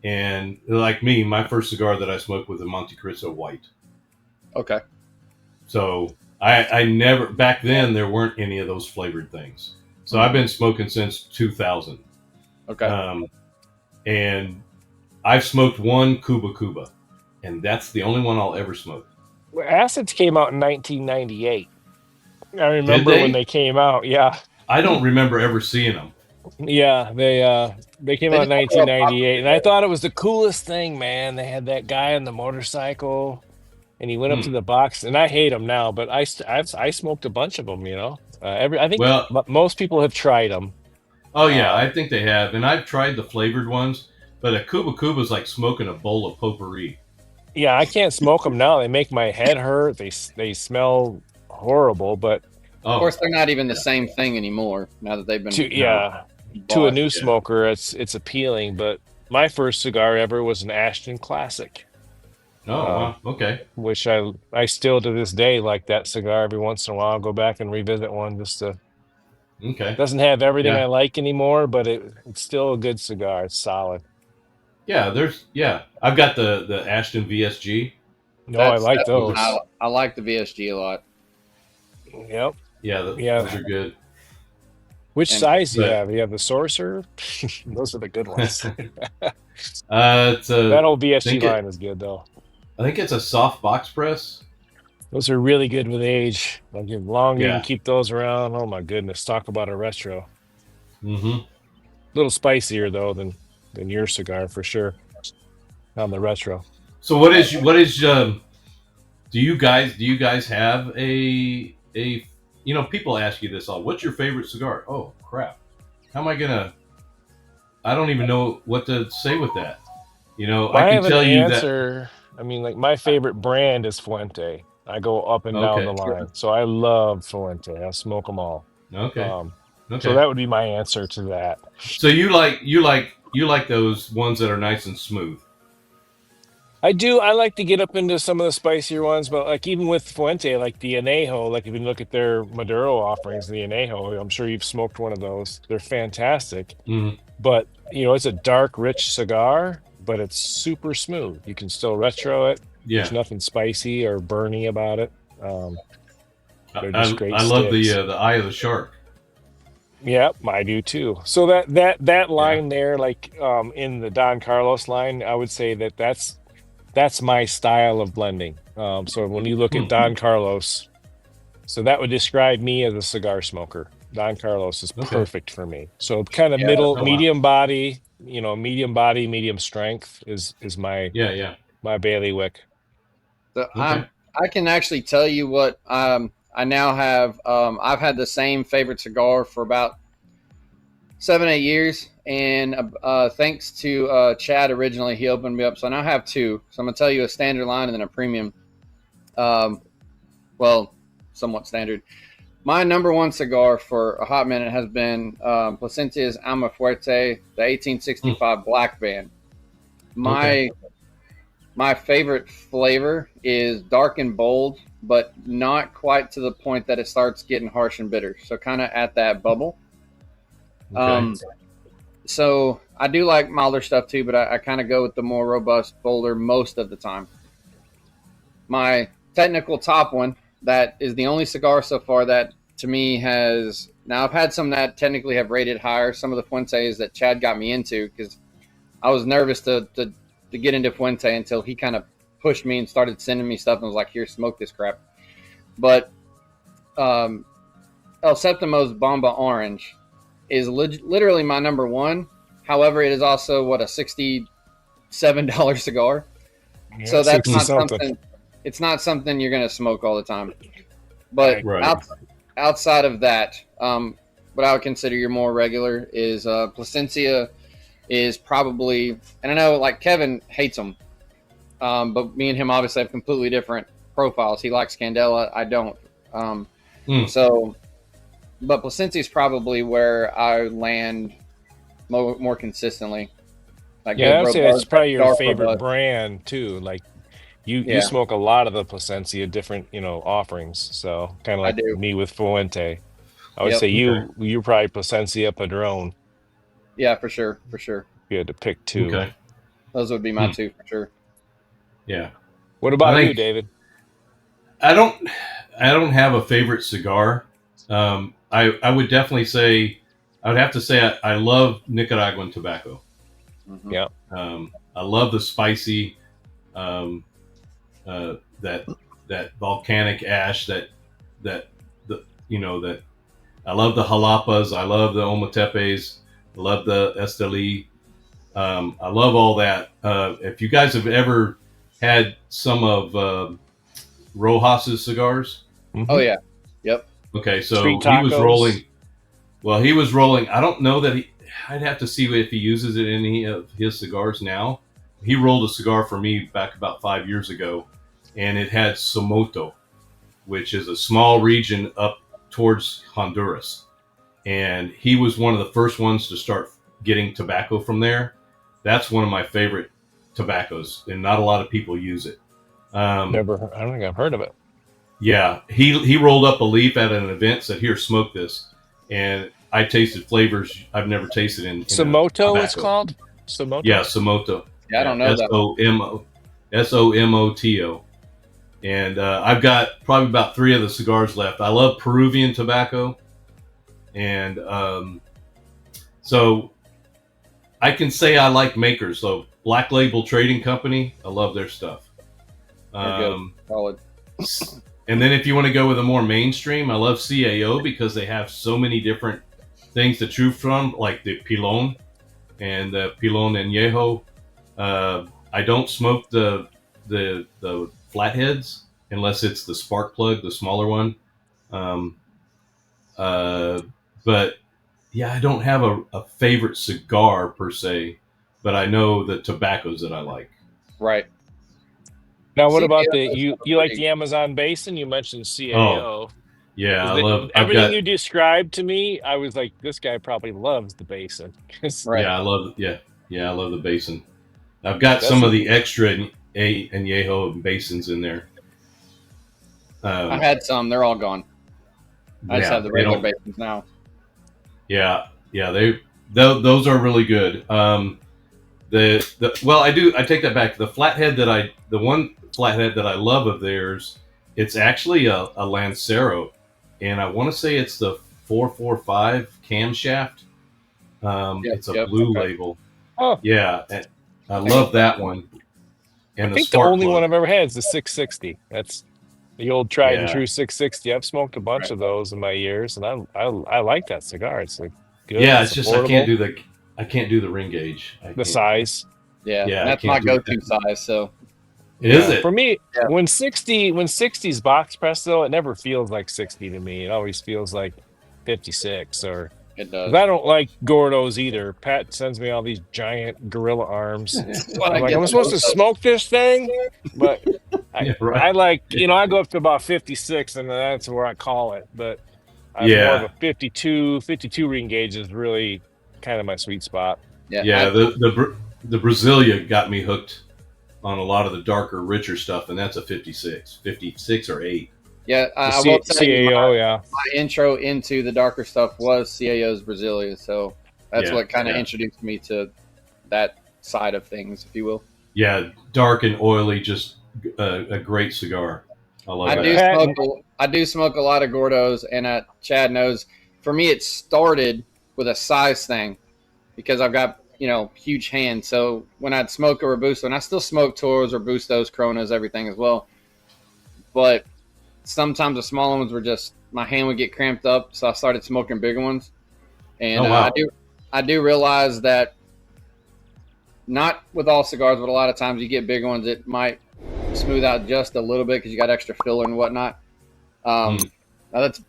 and like me, my first cigar that I smoked was a Monte Cristo White. Okay. So I never, back then there weren't any of those flavored things. So I've been smoking since 2000. Okay. And I've smoked one Cuba, and that's the only one I'll ever smoke. Acids came out in 1998. I remember when they came out. Yeah. I don't remember ever seeing them. Yeah, they came out in 1998, and I thought it was the coolest thing, man. They had that guy on the motorcycle, and he went up to the box, and I hate them now, but I smoked a bunch of them. I think most people have tried them. Oh yeah, I think they have, and I've tried the flavored ones, but a Cuba is like smoking a bowl of potpourri. Yeah, I can't smoke them now. They make my head hurt. They smell horrible, but of course they're not even the same thing anymore now that they've been to a new smoker it's appealing. But my first cigar ever was an Ashton Classic. Wow. Okay. Which I still to this day like that cigar. Every once in a while I'll go back and revisit one just to. Okay. It doesn't have everything I like anymore, but it's still a good cigar. It's solid. Yeah, I've got the Ashton VSG. No, I like those. I like the VSG a lot. Yep. Yeah, those are good. Which And size do you But have? You have the Sorcerer? Those are the good ones. it's That a old I BSG think it line is good though. I think it's a soft box press. Those are really good with age. Like as long as you can Yeah. keep those around. Oh my goodness, talk about a retro. A Mm-hmm. little spicier though than your cigar for sure on the retro. So do you guys have a people ask you this all, what's your favorite cigar? Oh crap. How am I gonna I don't even know what to say with that. Well, I I can have an tell you that answer. I mean, like my favorite brand is Fuente. I go up and down the okay. line. So I love Fuente. I smoke them all. Okay. Um, so Okay. that would be my answer to that. So you like those ones that are nice and smooth. I do. I like to get up into some of the spicier ones, but like even with Fuente, like the Anejo, like if you look at their Maduro offerings, the Anejo, I'm sure you've smoked one of those. They're fantastic. Mm, But it's a dark, rich cigar, but it's super smooth. You can still retro it. There's yeah. nothing spicy or burny about it. They're just great I love sticks. the eye of the shark. Yep, I do too. So that Yeah. line there, like in the Don Carlos line, I would say that's my style of blending. So when you look at Mm, Don Carlos, so that would describe me as a cigar smoker. Don Carlos is okay. perfect for me. So kind of yeah, middle, Oh wow. medium body, medium body, medium strength is my Yeah, yeah. my bailiwick. so Okay. I can actually tell you what I now have. I've had the same favorite cigar for about 7 8 years, and thanks to Chad originally, he opened me up, so I now have two. So I'm gonna tell you a standard line and then a premium. Um, well, somewhat standard. My number one cigar for a hot minute has been Placencia's Alma Fuerte, the Mm, 1865 Black Band. okay. My favorite flavor is dark and bold, but not quite to the point that it starts getting harsh and bitter. So kind of at that bubble. Okay. Um, so I do like milder stuff too, but I kind of go with the more robust, bolder most of the time. My technical top one, that is the only cigar so far that to me has. Now I've had some that technically have rated higher. Some of the Fuentes that Chad got me into because I was nervous to get into Fuente until he kind of pushed me and started sending me stuff and was like, "Here, smoke this crap." But um, El Septimo's Bomba Orange is literally my number one. However, it is also what, a $67 cigar. Yeah, So that's 60 not something. something. It's not something you're going to smoke all the time. I But Right. outside of that, what I would consider your more regular is Placencia is probably, and I know like Kevin hates them, but me and him obviously have completely different profiles. He likes Candela, I don't. Um, Mm, so, but Placencia is probably where I land more consistently. Like Yeah, good I would say that's robust, probably your dark favorite robust. brand too. Like you Yeah, smoke a lot of the Placencia different, offerings. So kind of I like do. me with Fuente. I would say Yep. okay. you're probably Placencia Padron Yeah, for sure, for sure. if you had to pick two. Okay. Those would be my Hmm. two for sure. Yeah. What I about you, think David? I don't I don't have a favorite cigar. I would definitely say I would have to say I love Nicaraguan tobacco. Hmm. Yeah. I love the spicy, um, that volcanic ash that that I love the jalapas. I love the ometepes. I love the esteli. I love all that. If you guys have ever had some of Rojas's cigars, Oh Hmm. yeah. Yep. okay, Street so he was tacos. rolling. Well, he was rolling. I don't know that he. I'd have to see if he uses it in any of his cigars now. He rolled a cigar for me back about 5 years ago, and it had Somoto, which is a small region up towards Honduras. And he was one of the first ones to start getting tobacco from there. That's one of my favorite tobaccos, and not a lot of people use it. Um, I don't think I've heard of it. yeah, he rolled up a leaf at an event, said, "Here, smoke this," and I tasted flavors I've never tasted in a Samoto, it's tobacco. called Yeah, Samoto. Somoto. Yeah, I Yeah, don't know that one. Somoto. And I've got probably about three of the cigars left. I love Peruvian tobacco. And so I can say I like makers. So Black Label Trading Company, I love their stuff. They're good. Solid. And then if you want to go with a more mainstream, I love CAO because they have so many different things to choose from, like the Pilon and the Pilon Añejo. I don't smoke the flatheads unless it's the spark plug, the smaller one. But yeah, I don't have a favorite cigar per se, but I know the tobaccos that I like. Right. Now, what about CAO you like the Amazon basin? You mentioned CAO. Oh, yeah, I Is love. I've everything got. you described to me, I was like, this guy probably loves the basin. 'Cause Right. Yeah, I love. Yeah, I love the basin. I've got That's some a- of the extra Añejo basins in there. I had some. They're all gone. I just have the they regular don't- basins now. Yeah, those are really good. Well, I take that back. The one flathead that I love of theirs, it's actually a Lancero, and I want to say it's the 445 camshaft. It's a blue label. Oh, Yeah, and I love that one. And I think the only one I've ever had is the 660. That's the old tried and true 660. I've smoked a bunch of those in my years, and I like that cigar. It's like good. Yeah, it's just I can't affordable. do the ring gauge. The size. Yeah, Yeah, I that's can't my do go-to size. So Is it? For me, Yeah. when 60's box press though, it never feels like 60 to me. It always feels like 56 or it does. 'cause I don't like Gordos either. Pat sends me all these giant gorilla arms. Well, I'm like, am I supposed to smoke this thing? But Yeah, right. I like, I go up to about 56 and that's where I call it. But I'm more of a 52 ring gauge is really kind of my sweet spot. Yeah, the Brasilia got me hooked on a lot of the darker, richer stuff, and that's a 56 or 8. Yeah, I will tell you, CAO, my intro into the darker stuff was CAO's Brasilia, so that's what kind of introduced me to that side of things, if you will. Yeah, dark and oily, just a great cigar. I love it. I do smoke a lot of Gordos, and Chad knows, for me it started with a size thing because I've got huge hands. So when I'd smoke a Robusto, and I still smoke Toros, Robustos, Coronas, everything as well, but sometimes the smaller ones were just, my hand would get cramped up, so I started smoking bigger ones. And I do realize that not with all cigars, but a lot of times you get bigger ones, it might smooth out just a little bit because you got extra filler and whatnot. Now that's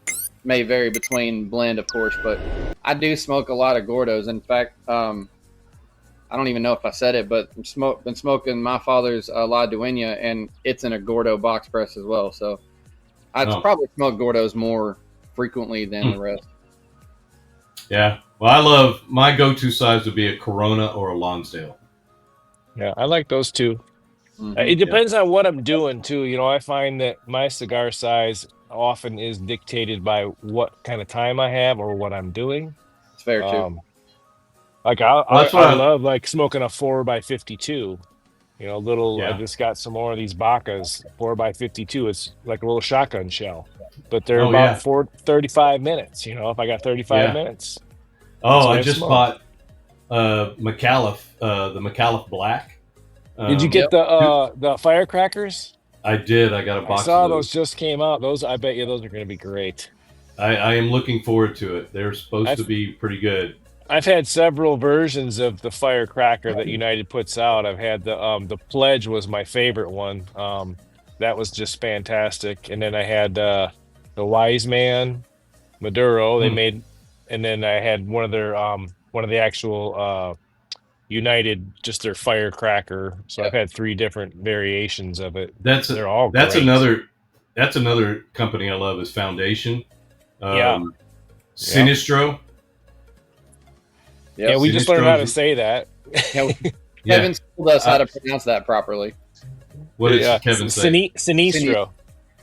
may vary between blend, of course, but I do smoke a lot of Gordos. In fact, I don't even know if I said it, but I've been smoking my father's La Dueña, and it's in a Gordo box press as well. So I'd probably smoke Gordos more frequently than the rest. Yeah. Well, my go-to size would be a Corona or a Lonsdale. Yeah, I like those two. It depends on what I'm doing too. I find that my cigar size often is dictated by what kind of time I have or what I'm doing. It's fair too. Like I love like smoking a 4x52. I just got some more of these Bacas 4x52. It's like a little shotgun shell, but they're about 35 minutes. If I got 35 minutes. Oh, I just bought McAuliffe, the McAuliffe Black. Did you get the firecrackers? I did. I got a box. I saw those just came out. I bet you those are going to be great. I am looking forward to it. They're supposed to be pretty good. I've had several versions of the firecracker that United puts out. I've had the Pledge was my favorite one. That was just fantastic. And then I had the Wise Man Maduro. They made, and then I had one of the actual United, just their firecracker. So I've had 3 different variations of it. They're all great. That's another company I love is Foundation. Yeah, Sinistro. we just learned how to say that. Kevin told us how to pronounce that properly. What did Kevin say? Sinistro.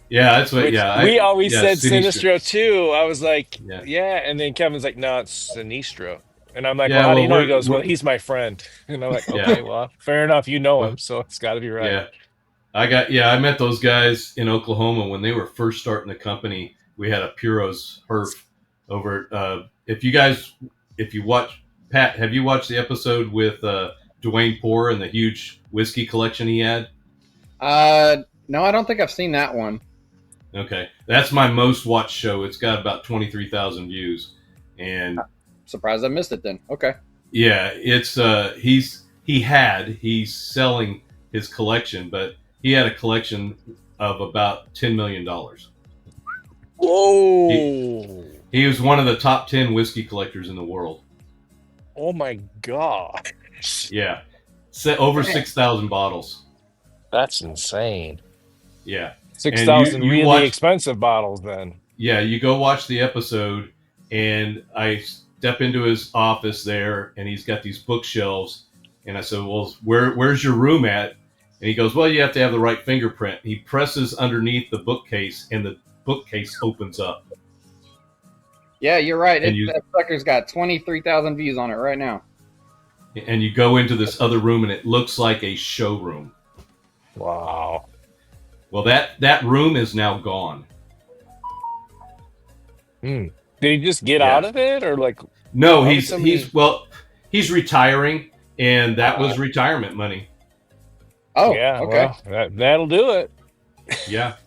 Yeah, that's what. We always said Sinistro too. I was like, and then Kevin's like, no, it's Sinistro. And I'm like, well, how do you know? He goes, well, he's my friend. And I'm like, okay, well, fair enough. You know him, so it's got to be right. Yeah. I met those guys in Oklahoma when they were first starting the company. We had a Puros Herf over. If you watch Pat, have you watched the episode with Dwayne Poore and the huge whiskey collection he had? No, I don't think I've seen that one. Okay, that's my most watched show. It's got about 23,000 views, and Surprised I missed it then. Okay. yeah, it's he's selling his collection, but he had a collection of about $10 million. Whoa! He was one of the top 10 whiskey collectors in the world. Oh my god! Yeah, over 6,000 bottles. That's insane. Yeah, 6,000 you really watch, expensive bottles then. Yeah, you go watch the episode, and I step into his office there, and he's got these bookshelves, and I said, "Well, where's your room at?" And he goes, "Well, you have to have the right fingerprint." He presses underneath the bookcase, and the bookcase opens up. Yeah, you're right. And That sucker's got 23,000 views on it right now. And you go into this other room, and it looks like a showroom. Wow. Well, that room is now gone. Did he just get out of it, or like? No, he's retiring, and that was retirement money. Oh, yeah. okay. Well, that'll do it. Yeah,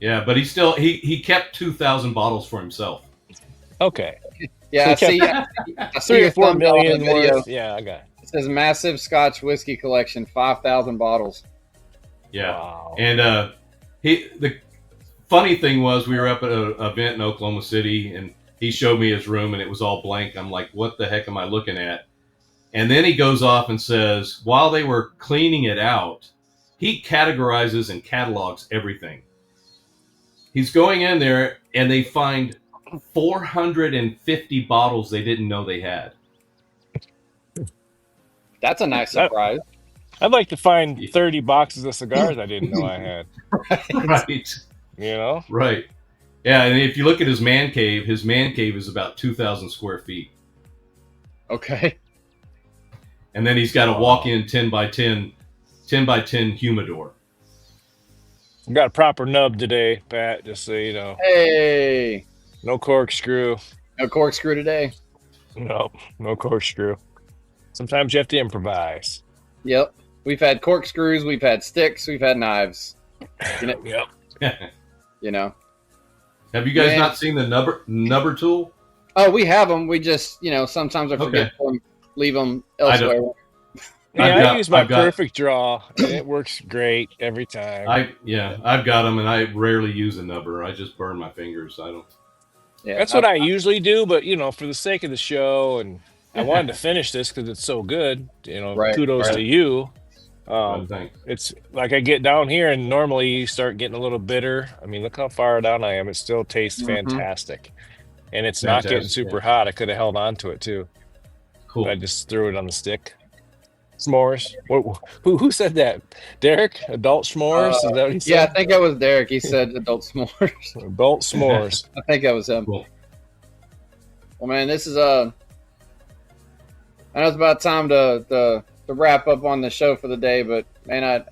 yeah, but he kept 2,000 bottles for himself. Okay. Yeah, So I see 3 or your 4 thumbs up on million the video. worth. Yeah, I got it. It says massive Scotch whiskey collection, 5,000 bottles. Yeah, Wow. and the funny thing was we were up at an event in Oklahoma City, and he showed me his room, and it was all blank. I'm like, what the heck am I looking at? And then he goes off and says, while they were cleaning it out, he categorizes and catalogs everything. He's going in there, and they find 450 bottles they didn't know they had. That's a nice surprise. I'd like to find 30 boxes of cigars I didn't know I had. Right. You know? Right. Yeah, and if you look at his man cave is about 2,000 square feet. Okay. And then he's got a walk-in 10 by 10 humidor. Got a proper nub today, Pat, just so you know. Hey. No corkscrew. No corkscrew today. No corkscrew. Sometimes you have to improvise. Yep. We've had corkscrews, we've had sticks, we've had knives. Yep. You know. Have you guys not seen the nubber tool? Oh, we have them. We just, sometimes I forget to leave them elsewhere. I use my perfect draw, and it works great every time. I've got them, and I rarely use a nubber. I just burn my fingers. I don't. Yeah, that's what I usually do, but for the sake of the show, and I wanted to finish this because it's so good. Kudos to you. It's like I get down here, and normally you start getting a little bitter. I mean, look how far down I am. It still tastes fantastic, and it's not getting super hot. I could have held on to it too. Cool. But I just threw it on the stick. S'mores. Who said that? Derek? Adult s'mores? Is that what he said? Yeah, I think that was Derek. He said adult s'mores. Adult s'mores. I think that was him. Cool. Well, man, this is I know it's about time to wrap up on the show for the day, but man,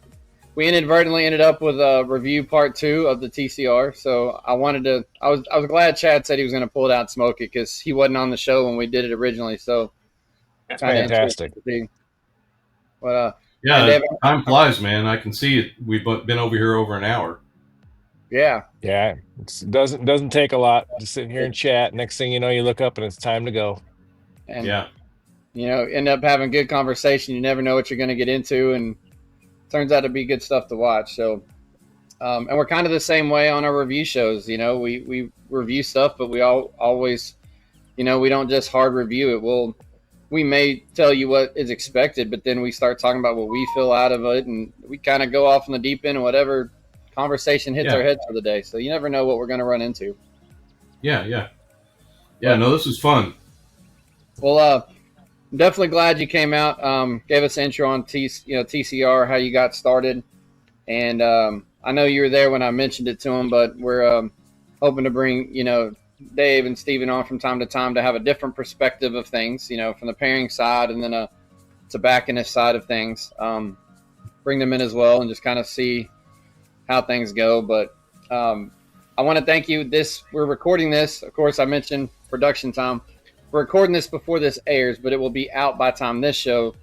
we inadvertently ended up with a review part 2 of the TCR. So I was glad Chad said he was going to pull it out and smoke it because he wasn't on the show when we did it originally. So that's fantastic. But time flies, man. I can see it. We've been over here over an hour. Yeah. It doesn't take a lot. Just sitting here and chat. Next thing you know, you look up and it's time to go. And end up having good conversation. You never know what you're going to get into, and it turns out to be good stuff to watch. So, and we're kind of the same way on our review shows. We review stuff, but we always, we don't just hard review it. We may tell you what is expected, but then we start talking about what we feel out of it, and we kind of go off in the deep end, and whatever conversation hits our heads for the day. So you never know what we're going to run into. Yeah. No, this was fun. Well, I'm definitely glad you came out. Gave us an intro on TCR, how you got started, and I know you were there when I mentioned it to him, but we're hoping to bring Dave and Steven on from time to time to have a different perspective of things, from the pairing side and then a tobacconist side of things. Bring them in as well and just kind of see how things go. But I I want to thank you. We're recording this. Of course, I mentioned production time. We're recording this before this airs, but it will be out by the time this show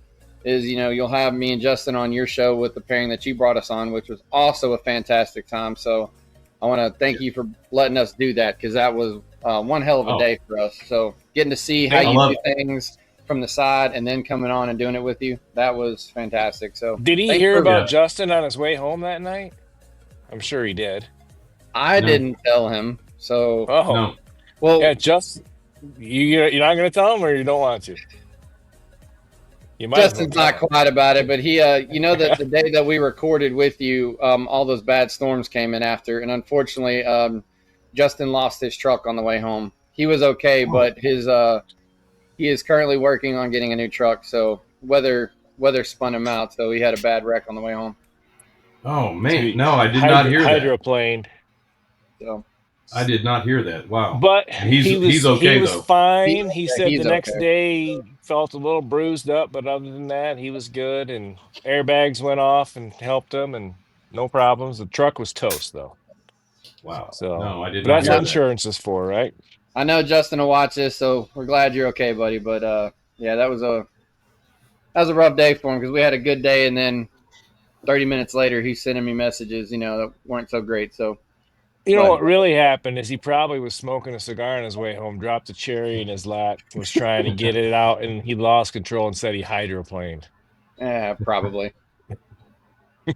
is. You'll have me and Justin on your show with the pairing that you brought us on, which was also a fantastic time. So I want to thank you for letting us do that, because that was one hell of a day for us. So getting to see how you do things from the side and then coming on and doing it with you, that was fantastic. So did he hear about Justin on his way home that night? I'm sure he did. I didn't tell him. So no. Well, yeah, you're not going to tell him, or you don't want to? Justin's not quiet about it, but he, that the day that we recorded with you, all those bad storms came in after, and unfortunately, Justin lost his truck on the way home. He was okay, but he is currently working on getting a new truck. So weather spun him out, so he had a bad wreck on the way home. Oh man, no, I did not hear that. Hydroplaned. So I did not hear that. Wow. But he's okay. He was though. fine. He said the next day he felt a little bruised up, but other than that, he was good. And airbags went off and helped him, and no problems. The truck was toast, though. Wow. So no, I did but not. That's hear what insurance is for, right? I know Justin will watch this, so we're glad you're okay, buddy. But yeah, that was a rough day for him, because we had a good day, and then 30 minutes later, he's sending me messages, that weren't so great. So. What really happened is he probably was smoking a cigar on his way home, dropped a cherry in his lap, was trying to get it out, and he lost control and said he hydroplaned. Yeah, probably.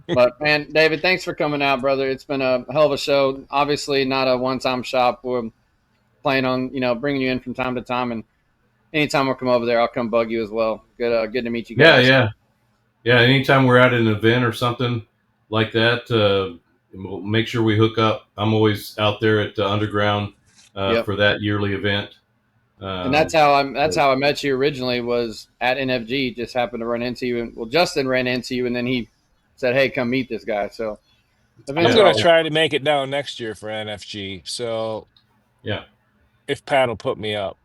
But, man, David, thanks for coming out, brother. It's been a hell of a show. Obviously not a one-time shop. We're planning on, bringing you in from time to time, and anytime we'll come over there, I'll come bug you as well. Good to meet you guys. Yeah. Anytime we're at an event or something like that, we'll make sure we hook up. I'm always out there at the Underground for that yearly event. And that's how I met you originally, was at NFG. Just happened to run into you, and Justin ran into you, and then he said, "Hey, come meet this guy." So I'm going to try to make it down next year for NFG. So yeah, if Pat will put me up.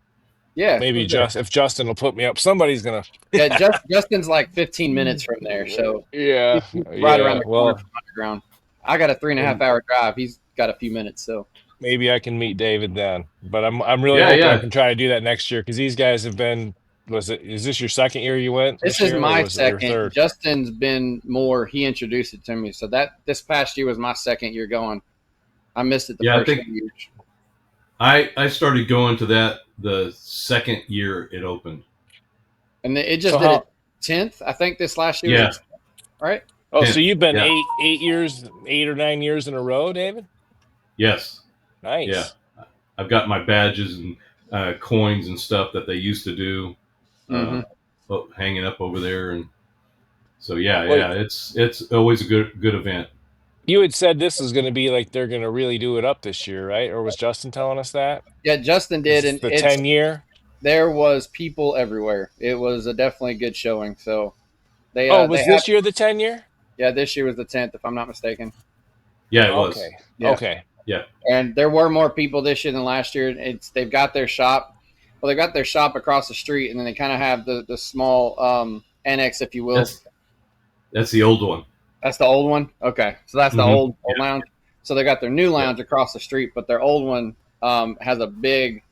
Yeah, maybe if Justin will put me up, somebody's gonna. Yeah, Justin's like 15 minutes from there, so yeah, right around the corner from Underground. I got a 3.5 hour drive. He's got a few minutes, so maybe I can meet David then. But I'm really hoping I can try to do that next year, because these guys have been. Is this your second year you went? This is my second. Justin's been more. He introduced it to me, so this past year was my second year going. I missed it the first 2 years. I started going to that the second year it opened, and it just did it 10th. I think this last year. Yeah. Right. Oh, so you've been 8 or 9 years in a row, David? Yes. Nice. Yeah. I've got my badges and coins and stuff that they used to do hanging up over there. And so, it's always a good event. You had said this is going to be like they're going to really do it up this year, right? Or was Justin telling us that? Yeah, Justin did. And the 10-year? There was people everywhere. It was a definitely good showing. So was this year the 10-year? Yeah, this year was the 10th, if I'm not mistaken. Yeah, it was. Yeah. Okay. Yeah. And there were more people this year than last year. They've got their shop. Well, they've got their shop across the street, and then they kind of have the small annex, if you will. That's the old one. That's the old one? Okay. So that's the old lounge. So they got their new lounge across the street, but their old one has a big,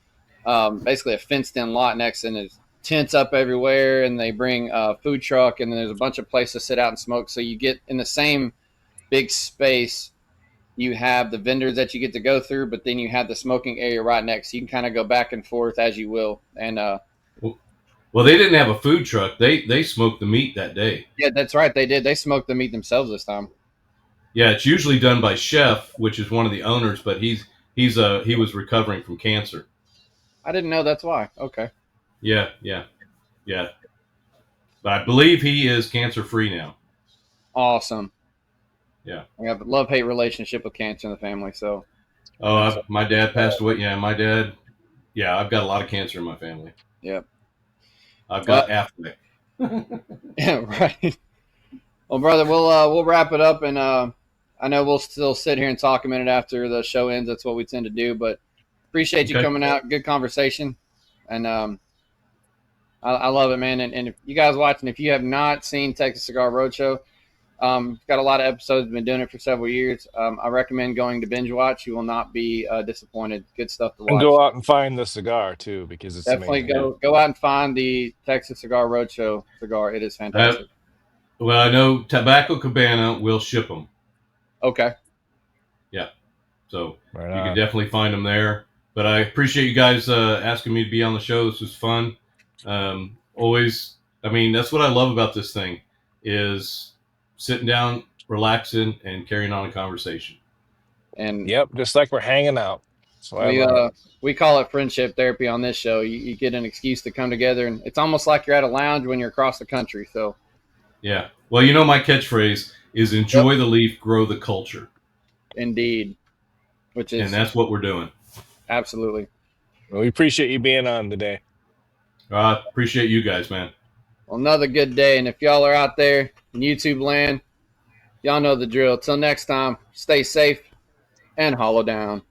basically a fenced-in lot next, and there's tents up everywhere, and they bring a food truck, and then there's a bunch of places to sit out and smoke. So you get in the same big space. You have the vendors that you get to go through, but then you have the smoking area right next. So you can kind of go back and forth as you will. And well, they didn't have a food truck. They smoked the meat that day. Yeah, that's right. They did. They smoked the meat themselves this time. Yeah, it's usually done by Chef, which is one of the owners, but he was recovering from cancer. I didn't know that's why. Okay. Yeah. But I believe he is cancer-free now. Awesome. Yeah. We have a love-hate relationship with cancer in the family, so. My dad passed away. Yeah, my dad. Yeah, I've got a lot of cancer in my family. Yep. I've got Affleck. Yeah, right. Well, brother, we'll wrap it up, and I know we'll still sit here and talk a minute after the show ends. That's what we tend to do, but appreciate you coming out. Good conversation, and I love it, man. And if you guys watching, if you have not seen Texas Cigar Roadshow, Got a lot of episodes. Been doing it for several years. I recommend going to binge watch. You will not be disappointed. Good stuff to And watch. go out and find the cigar too, because it's Definitely amazing. go out and find the Texas Cigar Roadshow cigar. It is fantastic. Well, I know Tobacco Cabana will ship them. Okay. Yeah. So Right you can on. definitely find them there. But I appreciate you guys asking me to be on the show. This was fun. Always, I mean, that's what I love about this thing is sitting down, relaxing, and carrying on a conversation. And Yep, just like we're hanging out. That's why I love it. we call it friendship therapy on this show. You get an excuse to come together, and it's almost like you're at a lounge when you're across the country. So Yeah. Well, you know, my catchphrase is enjoy the leaf, grow the culture. Indeed, which And is that's what we're doing. absolutely. Well, we appreciate you being on today. Appreciate you guys, man. Well, another good day. And if y'all are out there in YouTube land, y'all know the drill. Till next time, stay safe and hollow down.